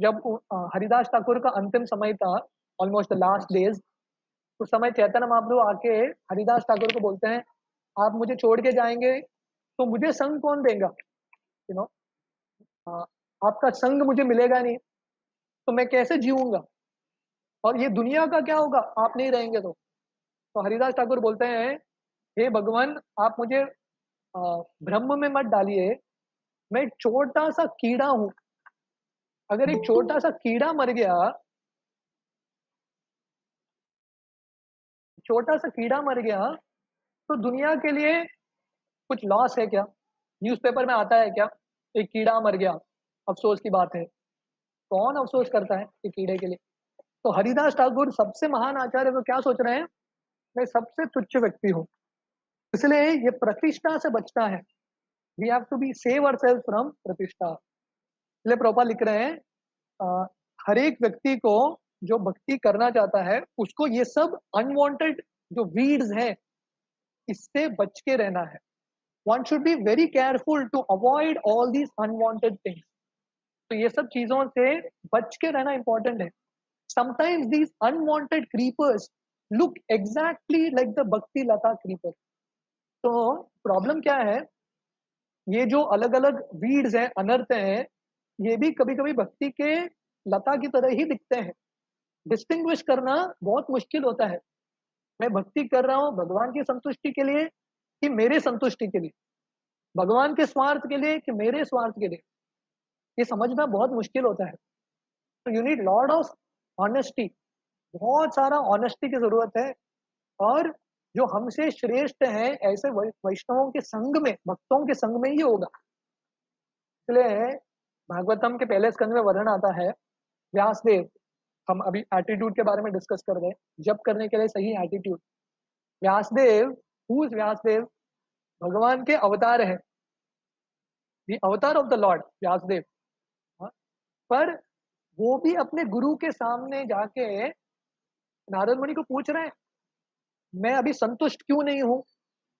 A: जब हरिदास ठाकुर का अंतिम समय था, ऑलमोस्ट द लास्ट डेज, उस समय चैतन्य महाप्रभु आके हरिदास ठाकुर को बोलते हैं, आप मुझे छोड़ के जाएंगे तो मुझे संग कौन देगा, यू नो, आपका संग मुझे मिलेगा नहीं तो मैं कैसे जीऊंगा, और ये दुनिया का क्या होगा आप नहीं रहेंगे तो हरिदास ठाकुर बोलते हैं, हे भगवान आप मुझे ब्रह्म में मत डालिए, मैं एक छोटा सा कीड़ा हूं, अगर एक छोटा सा कीड़ा मर गया, छोटा सा कीड़ा मर गया तो दुनिया के लिए कुछ लॉस है क्या? न्यूज़पेपर में आता है क्या, एक कीड़ा मर गया, अफसोस की बात है, कौन अफसोस करता है एक कीड़े के लिए? तो हरिदास ठाकुर सबसे महान आचार्य तो क्या सोच रहे हैं, मैं सबसे तुच्छ व्यक्ति हूँ, इसलिए ये प्रतिष्ठा से बचना है। We have to be save ourselves from प्रतिष्ठा। इसलिए प्रभुपाद लिख रहे हैं, अ, हर एक व्यक्ति को जो भक्ति करना चाहता है उसको ये सब अनवांटेड जो वीड्स हैं इससे बच के रहना है। One should be very careful to avoid all these unwanted things. तो ये सब चीजों से बच के रहना इंपॉर्टेंट है। Sometimes these unwanted creepers look exactly like the bhakti lata creeper. तो प्रॉब्लम क्या है, ये जो अलग अलग वीड्स हैं, अनर्थ हैं, ये भी कभी कभी भक्ति के लता की तरह ही दिखते हैं। डिस्टिंग्विश करना बहुत मुश्किल होता है, मैं भक्ति कर रहा हूँ भगवान की संतुष्टि के लिए कि मेरे संतुष्टि के लिए, भगवान के स्वार्थ के लिए कि मेरे स्वार्थ के लिए, ये समझना बहुत मुश्किल होता है। तो you need lot of honesty, बहुत सारा ऑनेस्टी की जरूरत है। और जो हमसे श्रेष्ठ हैं ऐसे वैष्णवों के संग में, भक्तों के संग में ही होगा। इसलिए भागवतम के पहले स्कंद में वर्णन आता है, व्यासदेव, हम अभी एटीट्यूड के बारे में डिस्कस कर रहे हैं, जब करने के लिए सही attitude. Vyasadeva, who is Vyasadeva? भगवान के अवतार है, द अवतार ऑफ द लॉर्ड व्यासदेव। हाँ? पर वो भी अपने गुरु के सामने जाके नारद मुनि को पूछ रहे हैं, मैं अभी संतुष्ट क्यों नहीं हूं,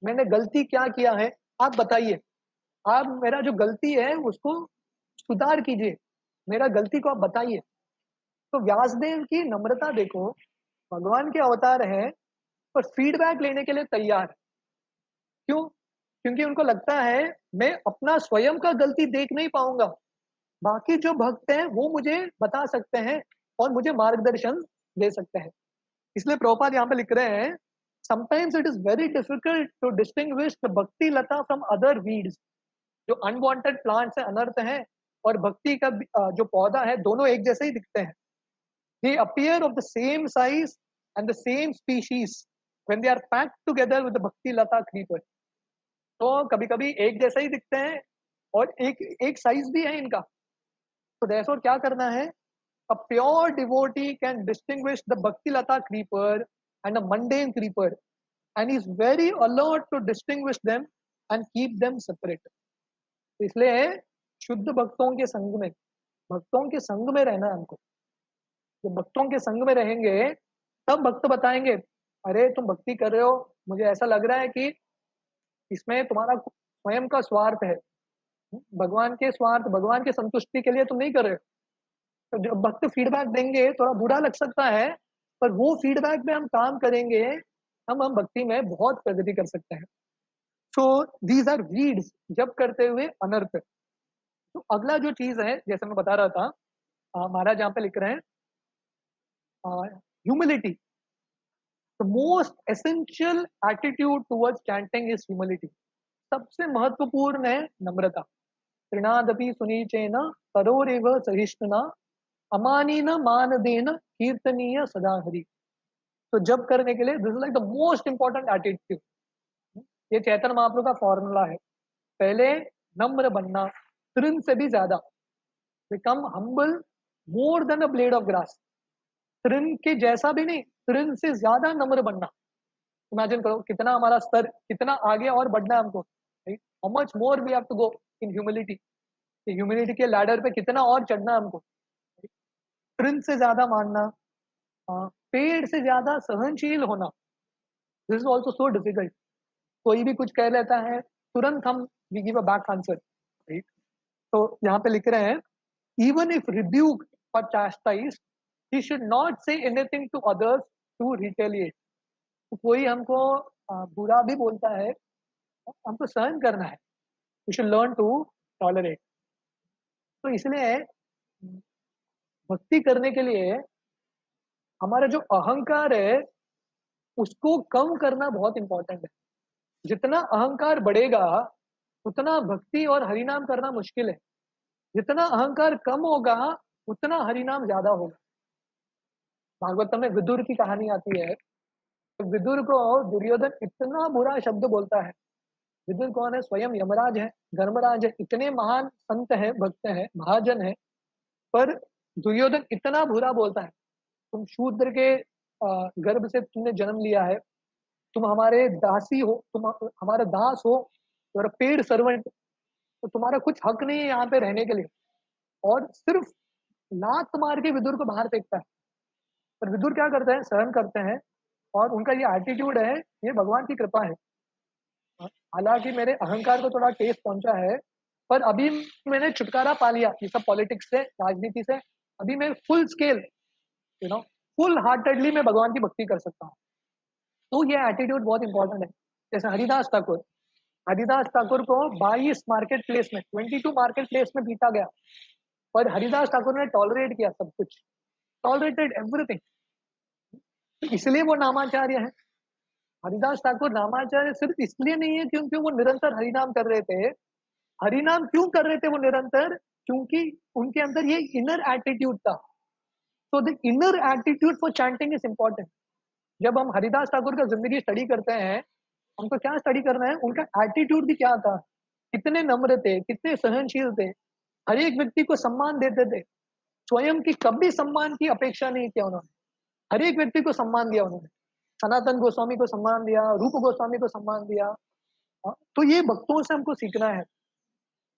A: मैंने गलती क्या किया है, आप बताइए, आप मेरा जो गलती है उसको सुधार कीजिए, मेरा गलती को आप बताइए। तो व्यासदेव की नम्रता देखो, भगवान के अवतार है पर फीडबैक लेने के लिए तैयार है। क्यों? क्योंकि उनको लगता है मैं अपना स्वयं का गलती देख नहीं पाऊंगा, बाकी जो भक्त हैं वो मुझे बता सकते हैं और मुझे मार्गदर्शन दे सकते हैं। इसलिए प्रभुपाद यहाँ पे लिख रहे हैं, sometimes it is very difficult to distinguish the bhakti lata from other weeds. जो अनवांटेड प्लांट्स है, अनर्थ है, और भक्ति का जो पौधा है, दोनों एक जैसे ही दिखते हैं। They appear of the same size and the same species when they are packed together with the bhakti lata creeper. तो कभी कभी एक जैसा ही दिखते हैं और एक एक साइज भी है इनका। तो therefore क्या करना है, a pure devotee can distinguish the bhakti lata creeper and a mundane creeper, and is very alert to distinguish them and keep them separate। इसलिए शुद्ध भक्तों के संग में, भक्तों के संग में रहना है हमको। जब भक्तों के संग में रहेंगे तब भक्त बताएंगे, अरे तुम भक्ति कर रहे हो, मुझे ऐसा लग रहा है कि इसमें तुम्हारा स्वयं का स्वार्थ है, भगवान के स्वार्थ, भगवान की संतुष्टि के लिए तुम नहीं कर रहे हो। तो जब भक्त फीडबैक देंगे थोड़ा बुरा लग सकता है, पर वो फीडबैक पे हम काम करेंगे, हम भक्ति में बहुत प्रगति कर सकते हैं। सो दीज आर वीड्स जब करते हुए अनर्थ। तो अगला जो चीज है जैसे मैं बता रहा था, महाराज यहाँ पे लिख रहे हैं humility. The most essential attitude towards chanting is humility. सबसे महत्वपूर्ण है नम्रता। तृणादपि सुनीचेन करोरेव सहिष्णुना अमानीन मानदेन कीर्तनीय सदा हरि। तो जब करने के लिए this is like the most important attitude. ये चैतन्य महाप्रभु का फॉर्मूला है। पहले नम्र बनना, तृण से भी ज्यादा, become humble more than a blade of grass. तृण के जैसा भी नहीं, तृण से ज्यादा नम्र बनना। इमेजिन करो कितना हमारा स्तर, कितना आगे और बढ़ना है हमको, how much more we have to go in humility. Humility के लैडर पे कितना और चढ़ना है हमको। तृण से ज्यादा मानना, पेड़ से ज्यादा सहनशील होना। This is also so difficult. कोई भी कुछ कह लेता है, तुरंत हम we give a back answer, right. तो यहाँ पे लिख रहे हैं इवन इफ रिब्यूक और chastise he should not say anything to others to retaliate. तो कोई हमको बुरा भी बोलता है, हमको सहन करना है। We should learn to tolerate. तो इसलिए भक्ति करने के लिए हमारा जो अहंकार है उसको कम करना बहुत इंपॉर्टेंट है। जितना अहंकार बढ़ेगा उतना भक्ति और हरिनाम करना मुश्किल है। जितना अहंकार कम होगा उतना हरिनाम ज्यादा होगा। भागवतम में विदुर की कहानी आती है। तो विदुर को दुर्योधन इतना बुरा शब्द बोलता है। विदुर कौन है? स्वयं यमराज है, धर्मराज है, इतने महान संत है, भक्त है, महाजन है, पर दुर्योधन इतना बुरा बोलता है, तुम शूद्र के गर्भ से तुमने जन्म लिया है, तुम हमारे दासी हो, तुम हमारा दास हो, और पेड सर्वेंट, तो तुम्हारा कुछ हक नहीं है यहाँ पे रहने के लिए। और सिर्फ लात मार के विदुर को बाहर फेंकता है। पर विदुर क्या करते हैं? सहन करते हैं। और उनका ये एटीट्यूड है, ये भगवान की कृपा है। हालांकि मेरे अहंकार को थोड़ा टेस्ट पहुंचा है, पर अभी मैंने छुटकारा पा लिया ये सब पॉलिटिक्स से, राजनीति से। अभी मैं फुल स्केल, फुल हार्टेडली मैं भगवान की भक्ति कर सकता हूँ। तो ये एटीट्यूड बहुत इंपॉर्टेंट है। जैसे हरिदास ठाकुर को 22 मार्केट प्लेस में, 22 मार्केट प्लेस में पीटा गया, पर हरिदास ठाकुर ने टॉलरेट किया सब कुछ, टॉलरेटेड एवरीथिंग। इसलिए वो नामाचार्य है। हरिदास ठाकुर नामाचार्य सिर्फ इसलिए नहीं है क्योंकि वो निरंतर हरिनाम कर रहे थे। हरिनाम क्यों कर रहे थे वो निरंतर? क्योंकि उनके अंदर ये इनर एटीट्यूड था। तो the inner attitude for chanting is important. जब हम हरिदास ठाकुर का जिंदगी स्टडी करते हैं, हमको क्या स्टडी करना है? उनका एटीट्यूड भी क्या था, कितने नम्र थे, कितने सहनशील थे, हर एक व्यक्ति को सम्मान देते थे। स्वयं की कभी सम्मान की अपेक्षा नहीं किया उन्होंने, हर एक व्यक्ति को सम्मान दिया उन्होंने। सनातन गोस्वामी को सम्मान दिया, रूप गोस्वामी को सम्मान दिया। तो ये भक्तों से हमको सीखना है।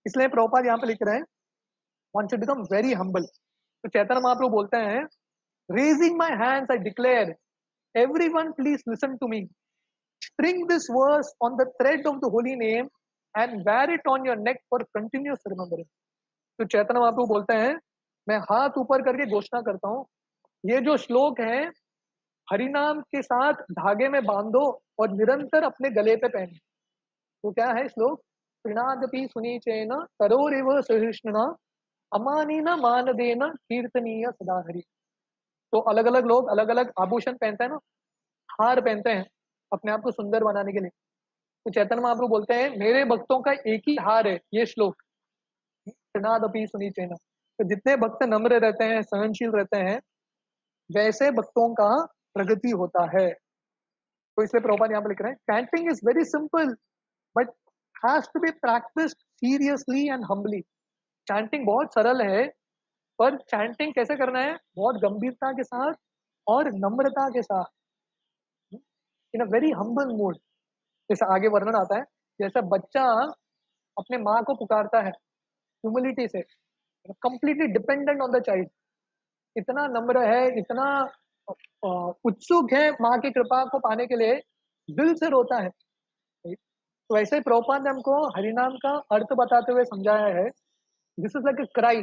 A: इसलिए प्रभुपाद यहाँ पे लिख रहे हैं one should become very humble. तो चैतन्य महाप्रभु बोलते हैं raising my hands I declare everyone please listen to me, string this verse on the thread of the holy name and wear it on your neck for continuous remembrance। तो चैतन्य महाप्रभु बोलते हैं मैं हाथ ऊपर करके घोषणा करता हूँ, ये जो श्लोक है हरिनाम के साथ धागे में बांधो और निरंतर अपने गले पे पहनो। तो क्या है श्लोक? तृणादपि सुनीचेन करोरिव सहिष्णुना अमानीन मानदेन कीर्तनीय सदा हरि। तो अलग अलग लोग अलग अलग आभूषण पहनते हैं ना, हार पहनते हैं अपने आप को सुंदर बनाने के लिए। तो चैतन्य महाप्रभु बोलते हैं मेरे भक्तों का एक ही हार है, ये श्लोक तृणादपि सुनीचेन। तो जितने भक्त नम्र रहते हैं, सहनशील रहते हैं, वैसे भक्तों का प्रगति होता है। तो इसलिए प्रभुपाद यहाँ पे लिख रहे हैं chanting is very simple but has to be practised seriously and humbly. Chanting बहुत सरल है, पर चैंटिंग कैसे करना है? बहुत गंभीरता के साथ और नम्रता के साथ, इन अ वेरी हम्बल मूड। जैसे आगे वर्णन आता है, जैसे बच्चा अपने माँ को पुकारता है ह्यूमिलिटी से, completely dependent on the child, इतना नम्र है, इतना उत्सुक है माँ की कृपा को पाने के लिए, दिल से रोता है। तो ऐसे प्रभुपाद ने हमको हरिनाम का अर्थ बताते हुए समझाया है, this is like a cry.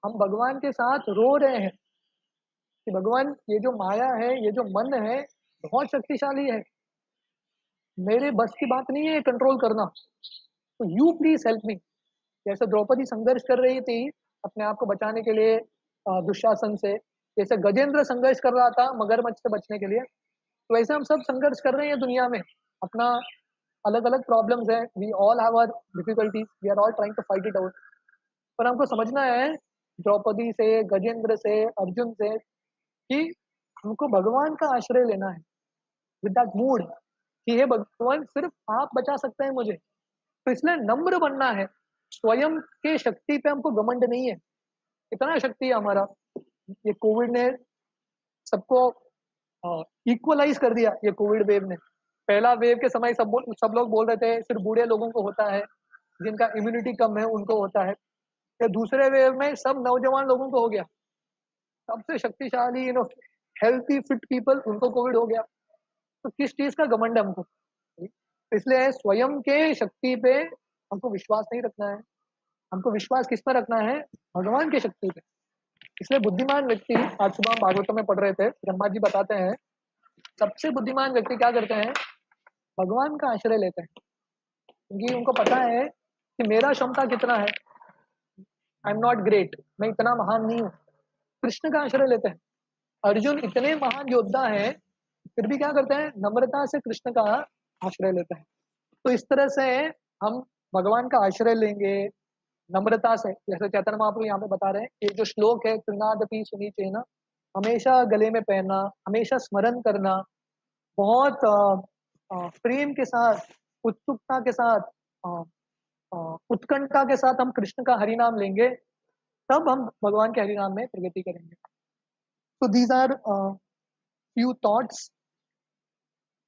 A: हम भगवान के साथ रो रहे हैं कि भगवान ये जो माया है, ये जो मन है, बहुत शक्तिशाली है। मेरे बस की बात नहीं है कंट्रोल करना, तो यू प्लीज हेल्प मी। जैसे द्रौपदी संघर्ष कर रही थी अपने आप को बचाने के लिए दुशासन से, जैसे गजेंद्र संघर्ष कर रहा था मगरमच्छ से बचने के लिए, तो वैसे हम सब संघर्ष कर रहे हैं दुनिया में। अपना अलग अलग प्रॉब्लम्स है, we all have our difficulties, we are all trying to fight it out. पर हमको समझना है द्रौपदी से, गजेंद्र से, अर्जुन से, कि हमको भगवान का आश्रय लेना है विद दैट मूड कि हे भगवान सिर्फ आप बचा सकते हैं मुझे। तो इसलिए नम्र बनना है, स्वयं के शक्ति पे हमको घमंड नहीं है। इतना शक्ति है हमारा। ये कोविड ने सबको इक्वलाइज कर दिया। ये कोविड वेव ने, पहला वेव के समय सब लोग बोल रहे थे सिर्फ बूढ़े लोगों को होता है, जिनका इम्यूनिटी कम है उनको होता है। फिर दूसरे वेव में सब नौजवान लोगों को हो गया, सबसे शक्तिशाली हेल्थी फिट पीपल उनको कोविड हो गया। तो किस चीज का घमंड है हमको? इसलिए स्वयं के शक्ति पे हमको विश्वास नहीं रखना है, हमको विश्वास किस पर रखना है? भगवान की शक्ति पे। इसलिए बुद्धिमान व्यक्ति, आज सुबह हम भागवतों में पढ़ रहे थे, ब्रह्मा जी बताते हैं सबसे बुद्धिमान व्यक्ति क्या करते हैं? भगवान का आश्रय लेते हैं, क्योंकि उनको पता है कि मेरा क्षमता कितना है, आई एम नॉट ग्रेट, मैं इतना महान नहीं हूँ। कृष्ण का आश्रय लेते हैं। अर्जुन इतने महान योद्धा हैं, फिर भी क्या करते हैं? नम्रता से कृष्ण का आश्रय लेते हैं। तो इस तरह से हम भगवान का आश्रय लेंगे नम्रता से। जैसे चैतन्य महाप्रभु यहाँ पे बता रहे हैं, ये जो श्लोक है, त्रिनादपि सुनीचेन, हमेशा गले में पहनना, हमेशा स्मरण करना, बहुत प्रेम के साथ, उत्सुकता के साथ, अ, उत्कंठा के साथ हम कृष्ण का हरि नाम लेंगे, तब हम भगवान के हरि नाम में प्रगति करेंगे। तो these are few thoughts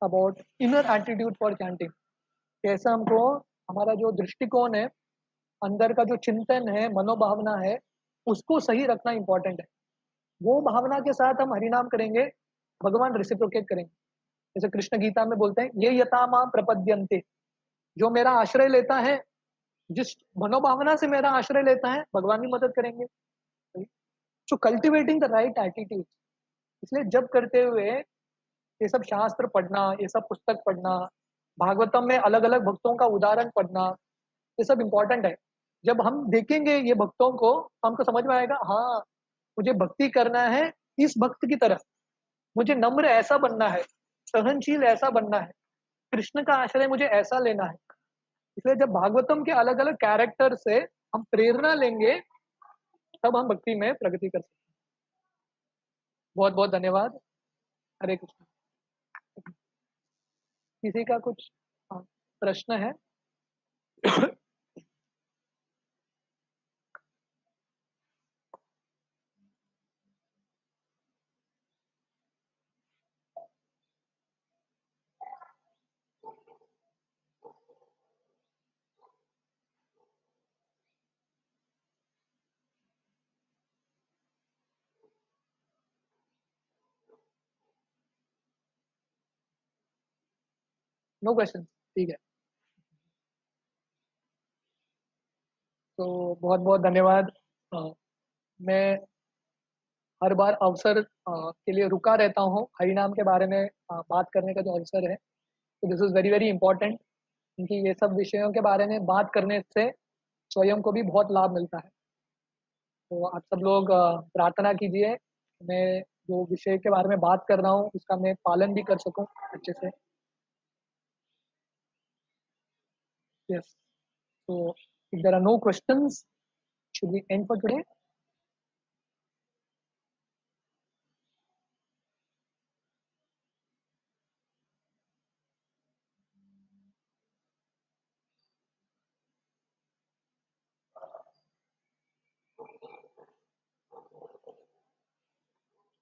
A: about inner attitude for chanting. कैसा हमको हमारा जो दृष्टिकोण है, अंदर का जो चिंतन है, मनोभावना है, उसको सही रखना इंपॉर्टेंट है। वो भावना के साथ हम हरिनाम करेंगे, भगवान रेसिप्रोकेट करेंगे। जैसे कृष्ण गीता में बोलते हैं, ये यथा माम प्रपद्यन्ते, जो मेरा आश्रय लेता है, जिस मनोभावना से मेरा आश्रय लेता है, भगवान भी मदद करेंगे। सो कल्टिवेटिंग द राइट एटीट्यूड। इसलिए जब करते हुए ये सब शास्त्र पढ़ना, ये सब पुस्तक पढ़ना, भागवतम में अलग अलग भक्तों का उदाहरण पढ़ना, ये सब इम्पोर्टेंट है। जब हम देखेंगे ये भक्तों को, हमको समझ में आएगा, हाँ मुझे भक्ति करना है इस भक्त की तरह, मुझे नम्र ऐसा बनना है, सहनशील ऐसा बनना है, कृष्ण का आश्रय मुझे ऐसा लेना है। इसलिए जब भागवतम के अलग अलग कैरेक्टर से हम प्रेरणा लेंगे, तब हम भक्ति में प्रगति कर सकते हैं। बहुत बहुत धन्यवाद। हरे कृष्ण। किसी का कुछ प्रश्न है? नो क्वेश्चन, ठीक है। तो बहुत बहुत धन्यवाद। मैं हर बार अवसर के लिए रुका रहता हूँ, हरिनाम के बारे में बात करने का जो अवसर है, तो this is very very important, क्योंकि ये सब विषयों के बारे में बात करने से स्वयं को भी बहुत लाभ मिलता है। तो आप सब लोग प्रार्थना कीजिए, मैं जो विषय के बारे में बात कर रहा हूँ उसका मैं पालन भी कर सकूँ अच्छे से। यस, तो if there are no questions, should we end for today?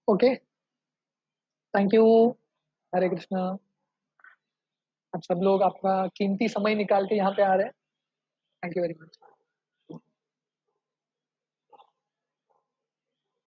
A: Okay, thank you. Hare Krishna. आप सब लोग आपका कीमती समय निकाल के यहाँ पे आ रहे हैं, थैंक यू वेरी मच।